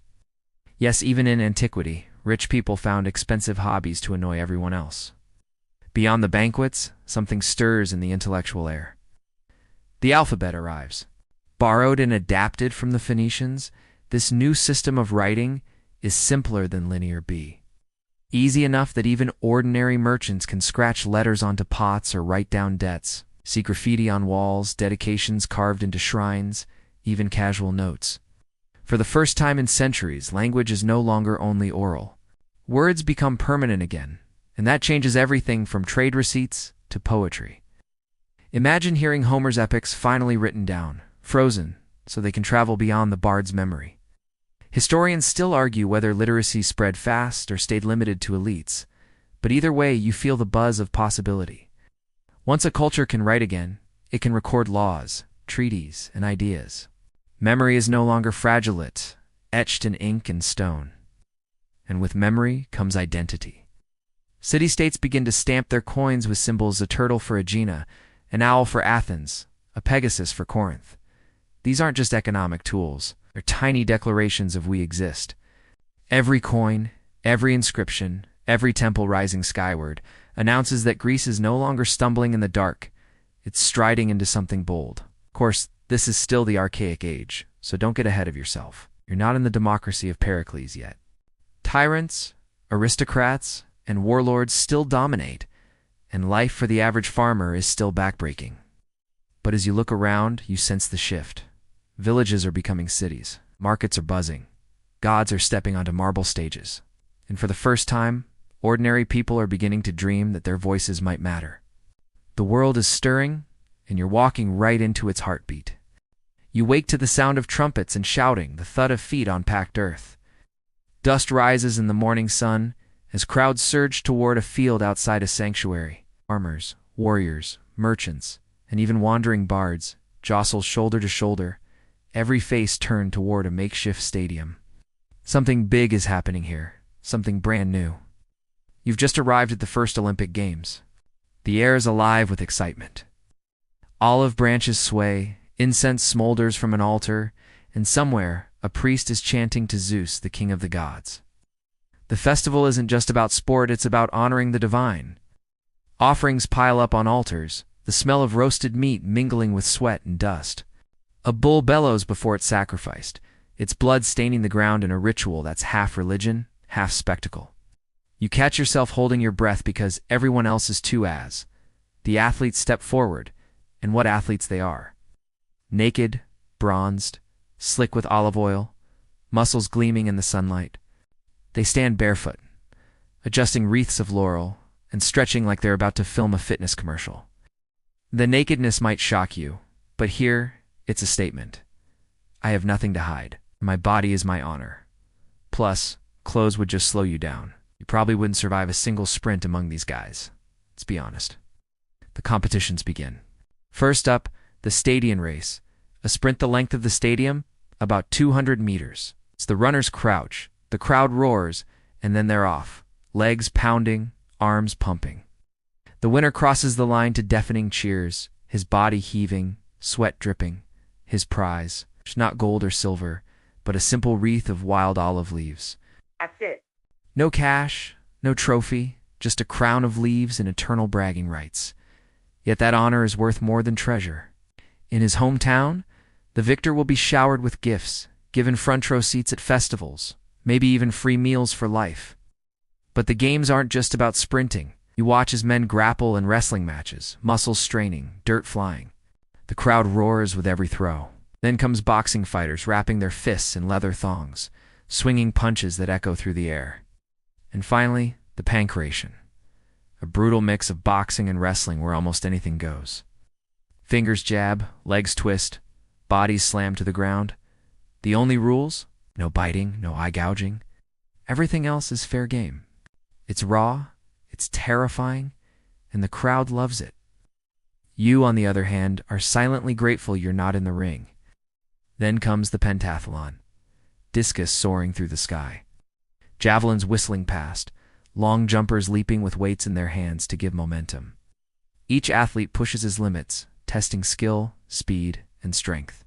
yes, even in antiquity, rich people found expensive hobbies to annoy everyone else. Beyond the banquets, something stirs in the intellectual air. The alphabet arrives. Borrowed and adapted from the Phoenicians, this new system of writing is simpler than linear B. Easy enough that even ordinary merchants can scratch letters onto pots or write down debts, see graffiti on walls, dedications carved into shrines, even casual notes. For the first time in centuries, language is no longer only oral. Words become permanent again, and that changes everything from trade receipts to poetry. Imagine hearing Homer's epics finally written down, frozen, so they can travel beyond the bard's memory. Historians still argue whether literacy spread fast or stayed limited to elites, but either way you feel the buzz of possibility. Once a culture can write again, it can record laws, treaties, and ideas. Memory is no longer fragilite, etched in ink and stone. And with memory comes identity. City-states begin to stamp their coins with symbols: a turtle for Aegina, an owl for Athens, a Pegasus for Corinth. These aren't just economic tools. They're tiny declarations of we exist. Every coin, every inscription, every temple rising skyward announces that Greece is no longer stumbling in the dark. It's striding into something bold. Of course, this is still the archaic age, so don't get ahead of yourself. You're not in the democracy of Pericles yet. Tyrants, aristocrats, and warlords still dominate, and life for the average farmer is still backbreaking. But as you look around, you sense the shift. Villages are becoming cities. Markets are buzzing. Gods are stepping onto marble stages. And for the first time, ordinary people are beginning to dream that their voices might matter. The world is stirring, and you're walking right into its heartbeat. You wake to the sound of trumpets and shouting, the thud of feet on packed earth. Dust rises in the morning sun as crowds surge toward a field outside a sanctuary. Farmers, warriors, merchants, and even wandering bards jostle shoulder to shoulder, every face turned toward a makeshift stadium. Something big is happening here, something brand new. You've just arrived at the first Olympic Games. The air is alive with excitement. Olive branches sway, incense smolders from an altar, and somewhere a priest is chanting to Zeus, the king of the gods. The festival isn't just about sport, it's about honoring the divine. Offerings pile up on altars, the smell of roasted meat mingling with sweat and dust. A bull bellows before it's sacrificed, its blood staining the ground in a ritual that's half religion, half spectacle. You catch yourself holding your breath because everyone else is too as. The athletes step forward, and what athletes they are. Naked, bronzed, slick with olive oil, muscles gleaming in the sunlight. They stand barefoot, adjusting wreaths of laurel, and stretching like they're about to film a fitness commercial. The nakedness might shock you, but here, it's a statement. I have nothing to hide. My body is my honor. Plus, clothes would just slow you down. You probably wouldn't survive a single sprint among these guys. Let's be honest. The competitions begin. First up, the stadium race. A sprint the length of the stadium, about 200 meters. It's the runners crouch, the crowd roars, and then they're off. Legs pounding, arms pumping. The winner crosses the line to deafening cheers, his body heaving, sweat dripping. His prize, not gold or silver, but a simple wreath of wild olive leaves. That's it. No cash, no trophy, just a crown of leaves and eternal bragging rights. Yet that honor is worth more than treasure. In his hometown, the victor will be showered with gifts, given front row seats at festivals, maybe even free meals for life. But the games aren't just about sprinting. You watch as men grapple in wrestling matches, muscles straining, dirt flying. The crowd roars with every throw. Then comes boxing fighters wrapping their fists in leather thongs, swinging punches that echo through the air. And finally, the pancration. A brutal mix of boxing and wrestling where almost anything goes. Fingers jab, legs twist, bodies slam to the ground. The only rules? No biting, no eye gouging. Everything else is fair game. It's raw, it's terrifying, and the crowd loves it. You, on the other hand, are silently grateful you're not in the ring. Then comes the pentathlon. Discus soaring through the sky. Javelins whistling past, long jumpers leaping with weights in their hands to give momentum. Each athlete pushes his limits, testing skill, speed, and strength.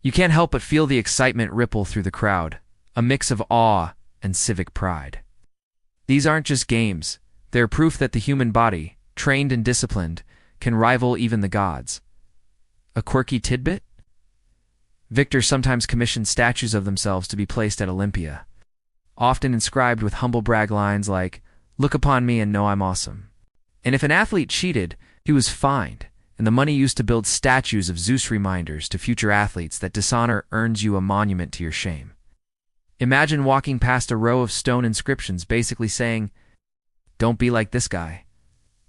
You can't help but feel the excitement ripple through the crowd, a mix of awe and civic pride. These aren't just games, they're proof that the human body, trained and disciplined, can rival even the gods. A quirky tidbit? Victors sometimes commission statues of themselves to be placed at Olympia, often inscribed with humble brag lines like, "Look upon me and know I'm awesome." And if an athlete cheated, he was fined, and the money used to build statues of Zeus reminders to future athletes that dishonor earns you a monument to your shame. Imagine walking past a row of stone inscriptions basically saying, "Don't be like this guy."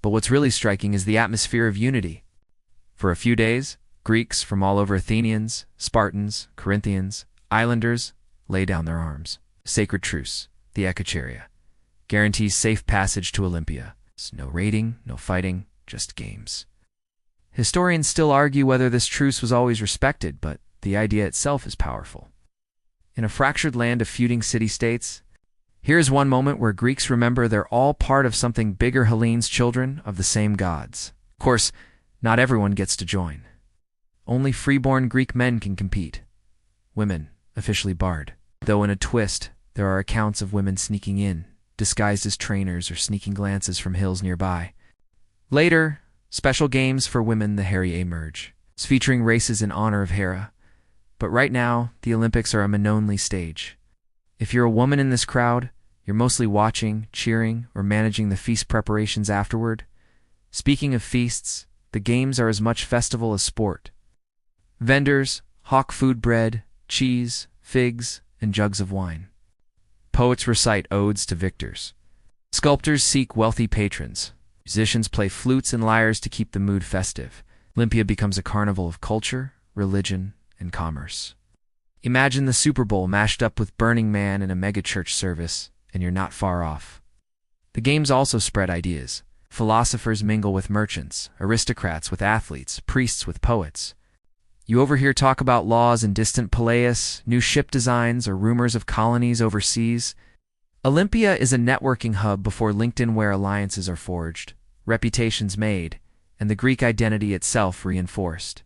But what's really striking is the atmosphere of unity. For a few days, Greeks from all over, Athenians, Spartans, Corinthians, Islanders, lay down their arms. Sacred truce, the Echacheria, guarantees safe passage to Olympia. No raiding, no fighting, just games. Historians still argue whether this truce was always respected, but the idea itself is powerful. In a fractured land of feuding city-states, here's one moment where Greeks remember they're all part of something bigger: Hellenes, children of the same gods. Of course, not everyone gets to join. Only freeborn Greek men can compete. Women, officially barred. Though in a twist, there are accounts of women sneaking in, disguised as trainers or sneaking glances from hills nearby. Later, special games for women, the Herae, emerge, featuring races in honor of Hera. But right now, the Olympics are a men-only stage. If you're a woman in this crowd, you're mostly watching, cheering, or managing the feast preparations afterward. Speaking of feasts, the games are as much festival as sport. Vendors hawk food, bread, cheese, figs, and jugs of wine. Poets recite odes to victors. Sculptors seek wealthy patrons. Musicians play flutes and lyres to keep the mood festive. Olympia becomes a carnival of culture, religion, and commerce. Imagine the Super Bowl mashed up with Burning Man and a mega-church service, and you're not far off. The games also spread ideas. Philosophers mingle with merchants, aristocrats with athletes, priests with poets. You overhear talk about laws in distant Peleus, new ship designs, or rumors of colonies overseas. Olympia is a networking hub before LinkedIn, where alliances are forged, reputations made, and the Greek identity itself reinforced.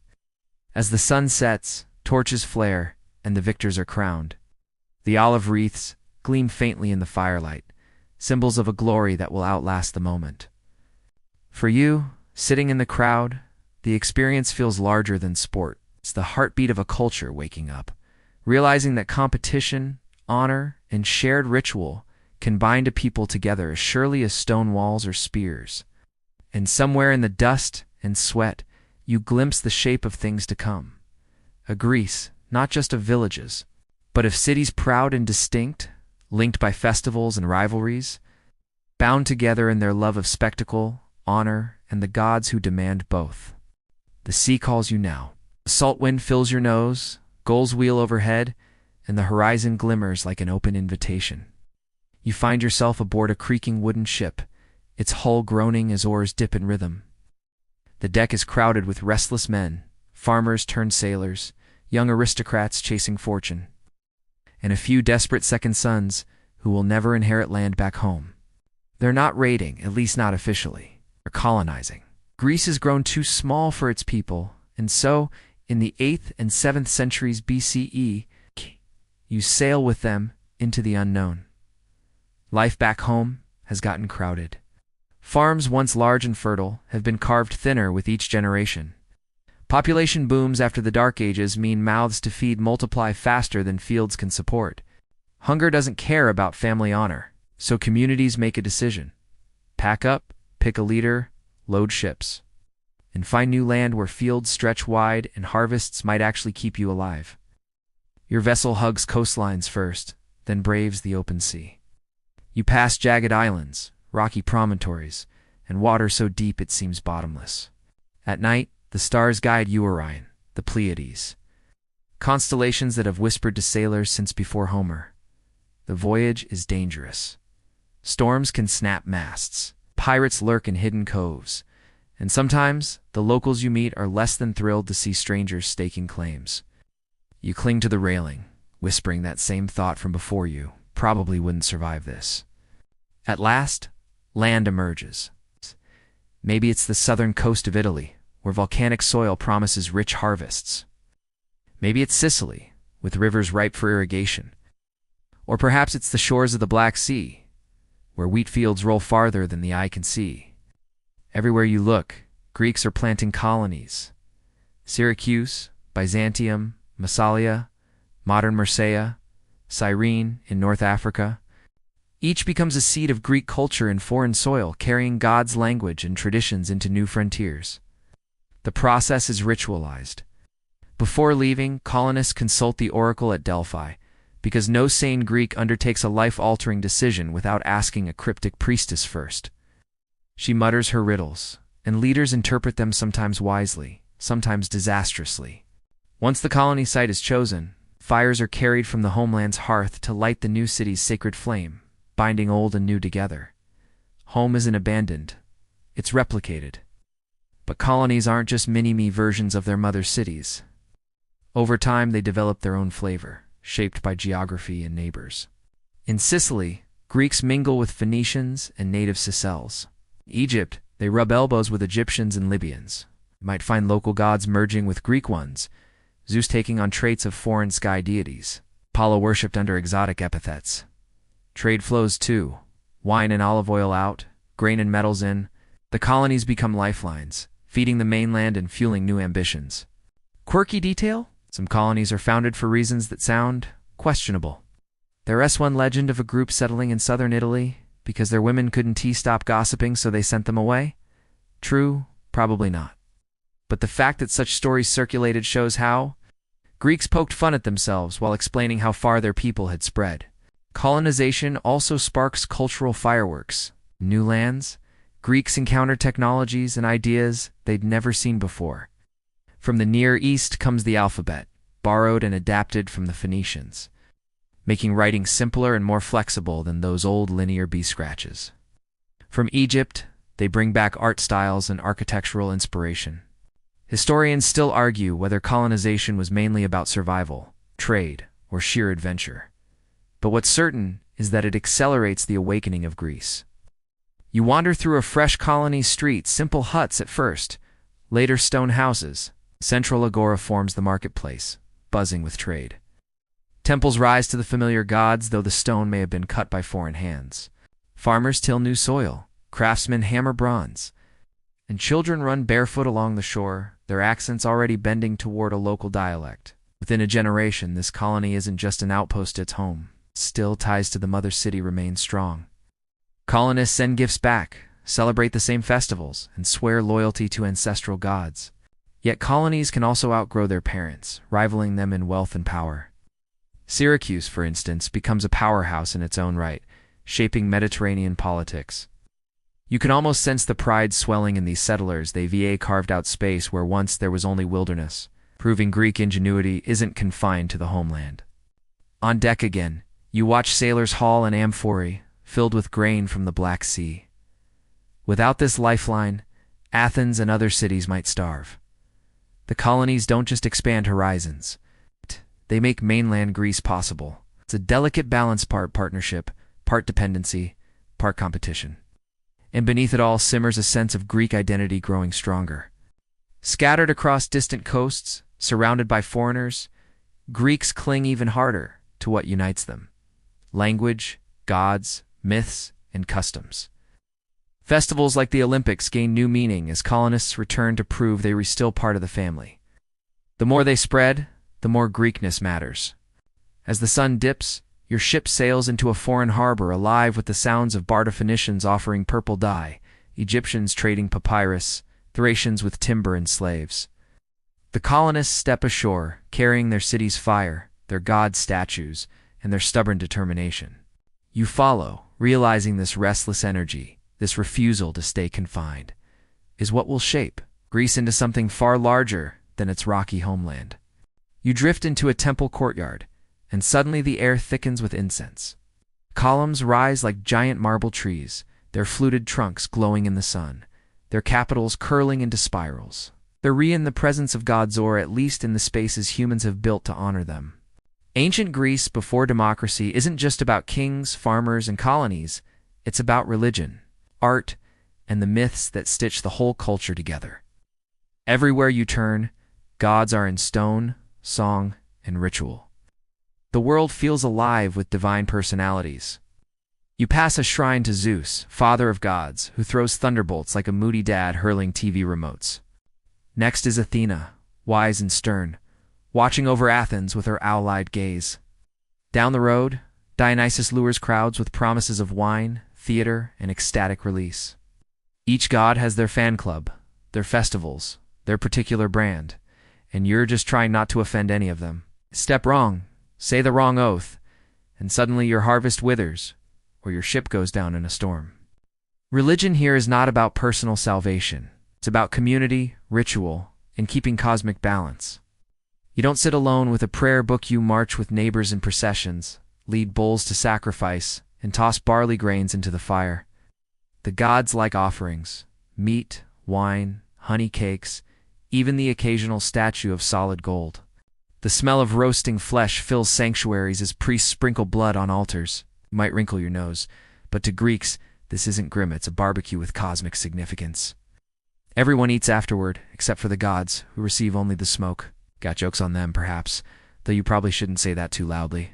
As the sun sets, torches flare, and the victors are crowned. The olive wreaths gleam faintly in the firelight, symbols of a glory that will outlast the moment. For you, sitting in the crowd, the experience feels larger than sport. It's the heartbeat of a culture waking up, realizing that competition, honor, and shared ritual can bind a people together as surely as stone walls or spears. And somewhere in the dust and sweat, you glimpse the shape of things to come. A Greece, not just of villages, but of cities proud and distinct, linked by festivals and rivalries, bound together in their love of spectacle, honor, and the gods who demand both. The sea calls you now. The salt wind fills your nose, gulls wheel overhead, and the horizon glimmers like an open invitation. You find yourself aboard a creaking wooden ship, its hull groaning as oars dip in rhythm. The deck is crowded with restless men, farmers turned sailors, young aristocrats chasing fortune, and a few desperate second sons who will never inherit land back home. They're not raiding, at least not officially. They're colonizing. Greece has grown too small for its people, and so, in the 8th and 7th centuries BCE, you sail with them into the unknown. Life back home has gotten crowded. Farms once large and fertile have been carved thinner with each generation. Population booms after the Dark Ages mean mouths to feed multiply faster than fields can support. Hunger doesn't care about family honor, so communities make a decision. Pack up, pick a leader, load ships, and find new land where fields stretch wide and harvests might actually keep you alive. Your vessel hugs coastlines first, then braves the open sea. You pass jagged islands, rocky promontories, and water so deep it seems bottomless. At night, The stars guide you, Orion, the Pleiades. Constellations that have whispered to sailors since before Homer. The voyage is dangerous. Storms can snap masts. Pirates lurk in hidden coves. And sometimes, the locals you meet are less than thrilled to see strangers staking claims. You cling to the railing, whispering that same thought from before you. Probably wouldn't survive this. At last, land emerges. Maybe it's the southern coast of Italy, where volcanic soil promises rich harvests. Maybe it's Sicily, with rivers ripe for irrigation. Or perhaps it's the shores of the Black Sea, where wheat fields roll farther than the eye can see. Everywhere you look, Greeks are planting colonies. Syracuse, Byzantium, Massalia, modern Marseille, Cyrene in North Africa. Each becomes a seed of Greek culture in foreign soil, carrying God's language and traditions into new frontiers. The process is ritualized. Before leaving, colonists consult the oracle at Delphi, because no sane Greek undertakes a life-altering decision without asking a cryptic priestess first. She mutters her riddles, and leaders interpret them sometimes wisely, sometimes disastrously. Once the colony site is chosen, fires are carried from the homeland's hearth to light the new city's sacred flame, binding old and new together. Home isn't abandoned, it's replicated. But colonies aren't just mini-me versions of their mother cities. Over time, they develop their own flavor, shaped by geography and neighbors. In Sicily, Greeks mingle with Phoenicians and native Sicels. In Egypt, they rub elbows with Egyptians and Libyans. You might find local gods merging with Greek ones, Zeus taking on traits of foreign sky deities, Apollo worshipped under exotic epithets. Trade flows too. Wine and olive oil out, grain and metals in. The colonies become lifelines, feeding the mainland and fueling new ambitions. Quirky detail? Some colonies are founded for reasons that sound questionable. There's one legend of a group settling in southern Italy because their women couldn't stop gossiping, so they sent them away. True? Probably not. But the fact that such stories circulated shows how Greeks poked fun at themselves while explaining how far their people had spread. Colonization also sparks cultural fireworks. New lands, Greeks encounter technologies and ideas they'd never seen before. From the Near East comes the alphabet, borrowed and adapted from the Phoenicians, making writing simpler and more flexible than those old linear B-scratches. From Egypt, they bring back art styles and architectural inspiration. Historians still argue whether colonization was mainly about survival, trade, or sheer adventure. But what's certain is that it accelerates the awakening of Greece. You wander through a fresh colony's streets, simple huts at first, later stone houses. Central agora forms the marketplace, buzzing with trade. Temples rise to the familiar gods, though the stone may have been cut by foreign hands. Farmers till new soil, craftsmen hammer bronze, and children run barefoot along the shore, their accents already bending toward a local dialect. Within a generation, this colony isn't just an outpost, it's home. Still, ties to the mother city remain strong. Colonists send gifts back, celebrate the same festivals, and swear loyalty to ancestral gods. Yet colonies can also outgrow their parents, rivaling them in wealth and power. Syracuse, for instance, becomes a powerhouse in its own right, shaping Mediterranean politics. You can almost sense the pride swelling in these settlers. They carved out space where once there was only wilderness, proving Greek ingenuity isn't confined to the homeland. On deck again, you watch sailors haul an amphorae filled with grain from the Black Sea. Without this lifeline, Athens and other cities might starve. The colonies don't just expand horizons. They make mainland Greece possible. It's a delicate balance, part partnership, part dependency, part competition. And beneath it all simmers a sense of Greek identity growing stronger. Scattered across distant coasts, surrounded by foreigners, Greeks cling even harder to what unites them: language, gods, myths, and customs. Festivals like the Olympics gain new meaning as colonists return to prove they were still part of the family. The more they spread, the more Greekness matters. As the sun dips, your ship sails into a foreign harbor alive with the sounds of barter Phoenicians offering purple dye, Egyptians trading papyrus, Thracians with timber and slaves. The colonists step ashore, carrying their city's fire, their god statues, and their stubborn determination. You follow, realizing this restless energy, this refusal to stay confined, is what will shape Greece into something far larger than its rocky homeland. You drift into a temple courtyard, and suddenly the air thickens with incense. Columns rise like giant marble trees, their fluted trunks glowing in the sun, their capitals curling into spirals. They're in the presence of gods, or at least in the spaces humans have built to honor them. Ancient Greece before democracy isn't just about kings, farmers, and colonies. It's about religion, art, and the myths that stitch the whole culture together. Everywhere you turn, gods are in stone, song, and ritual. The world feels alive with divine personalities. You pass a shrine to Zeus, father of gods, who throws thunderbolts like a moody dad hurling TV remotes. Next is Athena, wise and stern, watching over Athens with her owl-eyed gaze. Down the road, Dionysus lures crowds with promises of wine, theater, and ecstatic release. Each god has their fan club, their festivals, their particular brand, and you're just trying not to offend any of them. Step wrong, say the wrong oath, and suddenly your harvest withers, or your ship goes down in a storm. Religion here is not about personal salvation. It's about community, ritual, and keeping cosmic balance. You don't sit alone with a prayer book. You march with neighbors in processions, lead bulls to sacrifice, and toss barley grains into the fire. The gods like offerings: meat, wine, honey cakes, even the occasional statue of solid gold. The smell of roasting flesh fills sanctuaries as priests sprinkle blood on altars. You might wrinkle your nose, but to Greeks, this isn't grim. It's a barbecue with cosmic significance. Everyone eats afterward, except for the gods, who receive only the smoke. Got jokes on them, perhaps, though you probably shouldn't say that too loudly.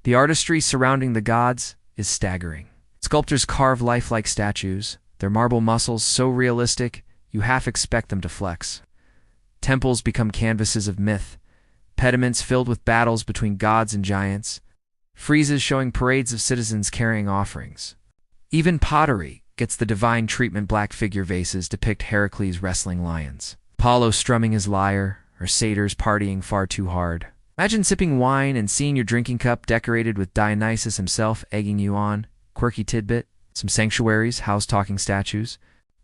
The artistry surrounding the gods is staggering. Sculptors carve lifelike statues, their marble muscles so realistic you half expect them to flex. Temples become canvases of myth, pediments filled with battles between gods and giants, friezes showing parades of citizens carrying offerings. Even pottery gets the divine treatment. Black figure vases depict Heracles wrestling lions, Apollo strumming his lyre, or satyrs partying far too hard. Imagine sipping wine and seeing your drinking cup decorated with Dionysus himself egging you on. Quirky tidbit: some sanctuaries house talking statues.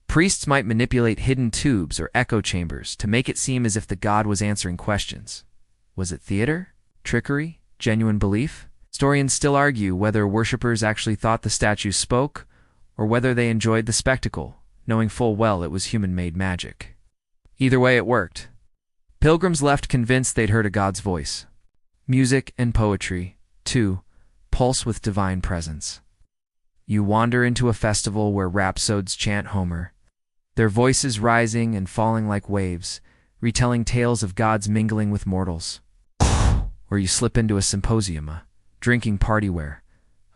Priests might manipulate hidden tubes or echo chambers to make it seem as if the god was answering questions. Was it theater, trickery, genuine belief? Historians still argue whether worshippers actually thought the statues spoke, or whether they enjoyed the spectacle, knowing full well it was human-made magic. Either way, it worked. Pilgrims left convinced they'd heard a god's voice. Music and poetry, too, pulse with divine presence. You wander into a festival where rhapsodes chant Homer, their voices rising and falling like waves, retelling tales of gods mingling with mortals. Or you slip into a symposium, drinking partyware.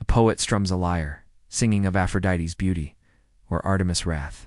A poet strums a lyre, singing of Aphrodite's beauty, or Artemis' wrath.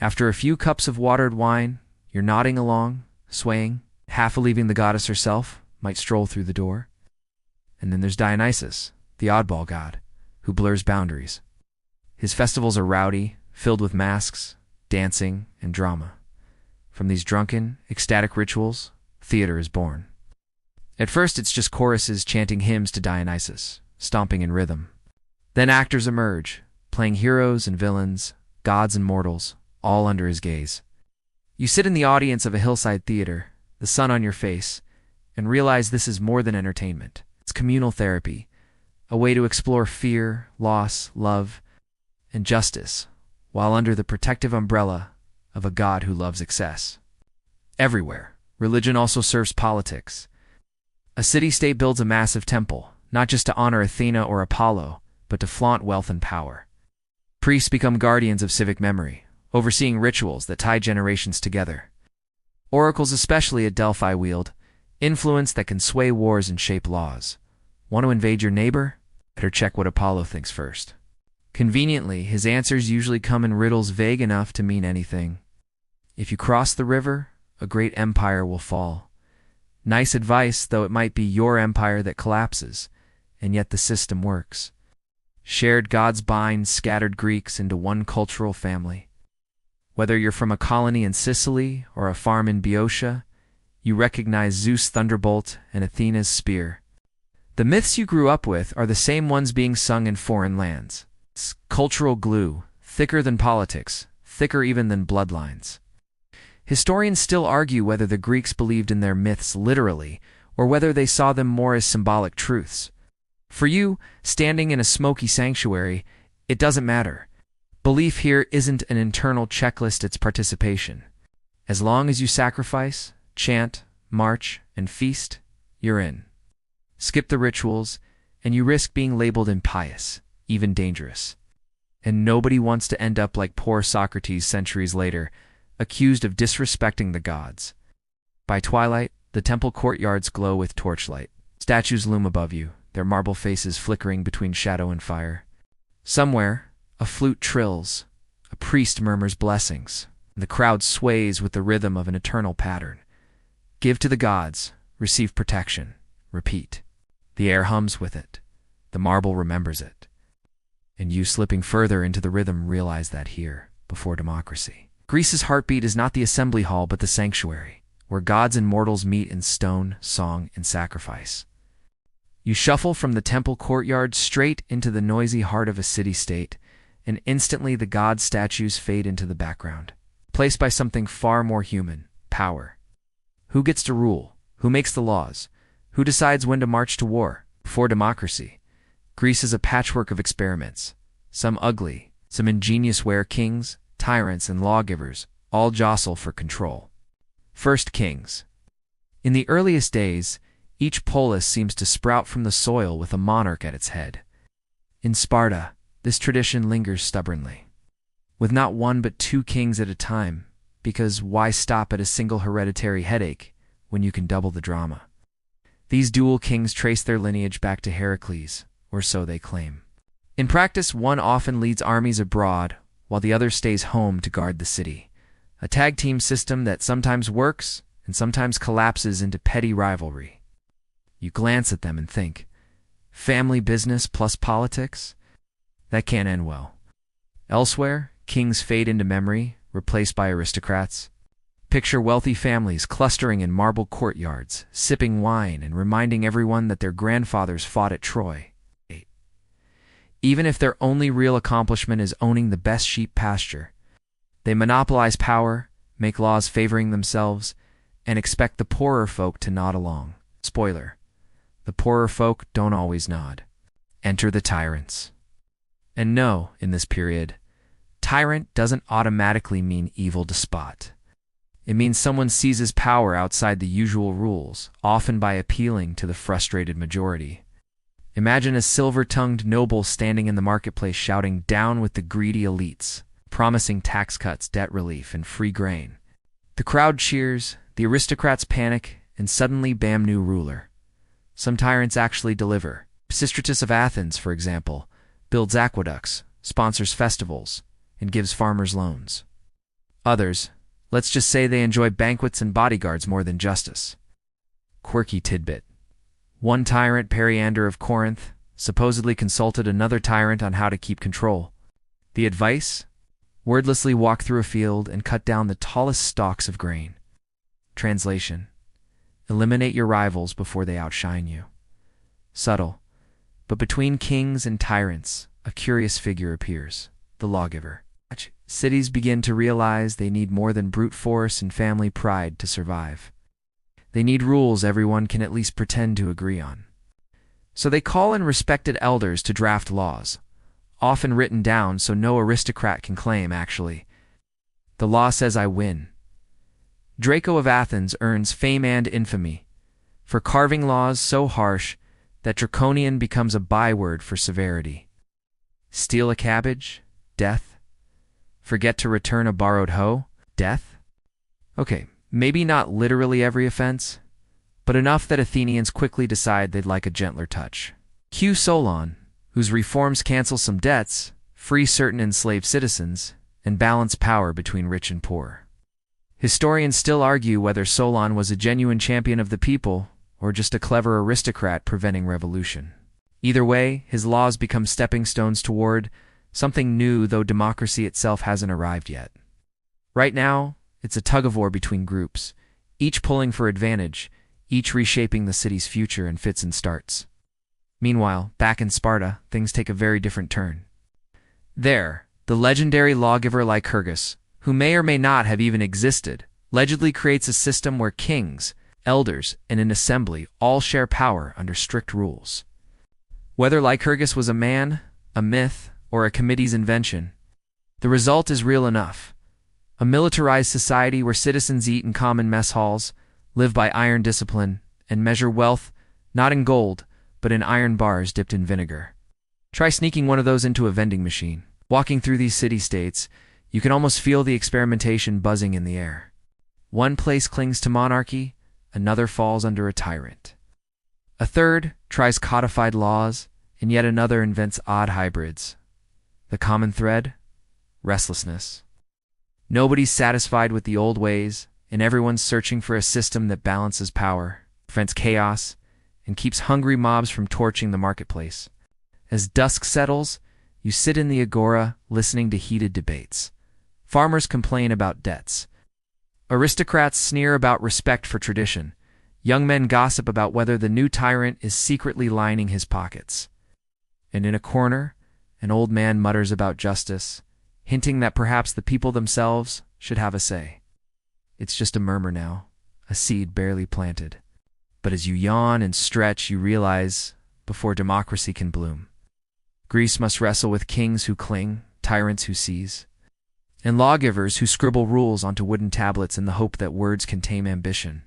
After a few cups of watered wine, you're nodding along, swaying, half believing the goddess herself might stroll through the door. And then there's Dionysus, the oddball god, who blurs boundaries. His festivals are rowdy, filled with masks, dancing, and drama. From these drunken, ecstatic rituals, theater is born. At first it's just choruses chanting hymns to Dionysus, stomping in rhythm. Then actors emerge, playing heroes and villains, gods and mortals, all under his gaze. You sit in the audience of a hillside theater, the sun on your face, and realize this is more than entertainment. It's communal therapy, a way to explore fear, loss, love, and justice, while under the protective umbrella of a god who loves excess. Everywhere, religion also serves politics. A city-state builds a massive temple, not just to honor Athena or Apollo, but to flaunt wealth and power. Priests become guardians of civic memory, overseeing rituals that tie generations together. Oracles, especially at Delphi, wield Influence that can sway wars and shape laws. Want to invade your neighbor? Better check what Apollo thinks first. Conveniently, his answers usually come in riddles vague enough to mean anything. If you cross the river, a great empire will fall. Nice advice, though it might be your empire that collapses, and yet the system works. Shared gods bind scattered Greeks into one cultural family. Whether you're from a colony in Sicily or a farm in Boeotia, you recognize Zeus' thunderbolt and Athena's spear. The myths you grew up with are the same ones being sung in foreign lands. It's cultural glue, thicker than politics, thicker even than bloodlines. Historians still argue whether the Greeks believed in their myths literally, or whether they saw them more as symbolic truths. For you, standing in a smoky sanctuary, it doesn't matter. Belief here isn't an internal checklist, it's participation. As long as you sacrifice, chant, march, and feast, you're in. Skip the rituals, and you risk being labeled impious, even dangerous. And nobody wants to end up like poor Socrates centuries later, accused of disrespecting the gods. By twilight, the temple courtyards glow with torchlight. Statues loom above you, their marble faces flickering between shadow and fire. Somewhere, a flute trills, a priest murmurs blessings, and the crowd sways with the rhythm of an eternal pattern. Give to the gods, receive protection, repeat. The air hums with it. The marble remembers it. And you, slipping further into the rhythm, realize that here, before democracy, Greece's heartbeat is not the assembly hall but the sanctuary, where gods and mortals meet in stone, song, and sacrifice. You shuffle from the temple courtyard straight into the noisy heart of a city-state, and instantly the god statues fade into the background, placed by something far more human: power. Who gets to rule? Who makes the laws? Who decides when to march to war? Before democracy, Greece is a patchwork of experiments, some ugly, some ingenious, where kings, tyrants, and lawgivers all jostle for control. First, kings. In the earliest days, each polis seems to sprout from the soil with a monarch at its head. In Sparta, this tradition lingers stubbornly, with not one but two kings at a time, because why stop at a single hereditary headache when you can double the drama? These dual kings trace their lineage back to Heracles, or so they claim. In practice, one often leads armies abroad, while the other stays home to guard the city. A tag-team system that sometimes works and sometimes collapses into petty rivalry. You glance at them and think, family business plus politics? That can't end well. Elsewhere, kings fade into memory, replaced by aristocrats. Picture wealthy families clustering in marble courtyards, sipping wine and reminding everyone that their grandfathers fought at Troy. Even if their only real accomplishment is owning the best sheep pasture, they monopolize power, make laws favoring themselves, and expect the poorer folk to nod along. Spoiler: the poorer folk don't always nod. Enter the tyrants. And no, in this period, tyrant doesn't automatically mean evil despot. It means someone seizes power outside the usual rules, often by appealing to the frustrated majority. Imagine a silver-tongued noble standing in the marketplace shouting down with the greedy elites, promising tax cuts, debt relief, and free grain. The crowd cheers, the aristocrats panic, and suddenly bam, new ruler. Some tyrants actually deliver. Pisistratus of Athens, for example, builds aqueducts, sponsors festivals, and gives farmers loans. Others, let's just say they enjoy banquets and bodyguards more than justice. Quirky tidbit. One tyrant, Periander of Corinth, supposedly consulted another tyrant on how to keep control. The advice? Wordlessly walk through a field and cut down the tallest stalks of grain. Translation: eliminate your rivals before they outshine you. Subtle, but between kings and tyrants, a curious figure appears: the lawgiver. Cities begin to realize they need more than brute force and family pride to survive. They need rules everyone can at least pretend to agree on. So they call in respected elders to draft laws, often written down so no aristocrat can claim, actually. The law says I win. Draco of Athens earns fame and infamy for carving laws so harsh that draconian becomes a byword for severity. Steal a cabbage? Death. Forget to return a borrowed hoe? Death. Okay, maybe not literally every offense, but enough that Athenians quickly decide they'd like a gentler touch. Cue Solon, whose reforms cancel some debts, free certain enslaved citizens, and balance power between rich and poor. Historians still argue whether Solon was a genuine champion of the people or just a clever aristocrat preventing revolution. Either way, his laws become stepping stones toward something new, though democracy itself hasn't arrived yet. Right now, it's a tug-of-war between groups, each pulling for advantage, each reshaping the city's future in fits and starts. Meanwhile, back in Sparta, things take a very different turn. There, the legendary lawgiver Lycurgus, who may or may not have even existed, allegedly creates a system where kings, elders, and an assembly all share power under strict rules. Whether Lycurgus was a man, a myth, or a committee's invention, the result is real enough. A militarized society where citizens eat in common mess halls, live by iron discipline, and measure wealth not in gold, but in iron bars dipped in vinegar. Try sneaking one of those into a vending machine. Walking through these city-states, you can almost feel the experimentation buzzing in the air. One place clings to monarchy, another falls under a tyrant. A third tries codified laws, and yet another invents odd hybrids. The common thread? Restlessness. Nobody's satisfied with the old ways, and everyone's searching for a system that balances power, prevents chaos, and keeps hungry mobs from torching the marketplace. As dusk settles, you sit in the agora listening to heated debates. Farmers complain about debts. Aristocrats sneer about respect for tradition. Young men gossip about whether the new tyrant is secretly lining his pockets. And in a corner, an old man mutters about justice, hinting that perhaps the people themselves should have a say. It's just a murmur now, a seed barely planted. But as you yawn and stretch, you realize, before democracy can bloom, Greece must wrestle with kings who cling, tyrants who seize, and lawgivers who scribble rules onto wooden tablets in the hope that words can tame ambition.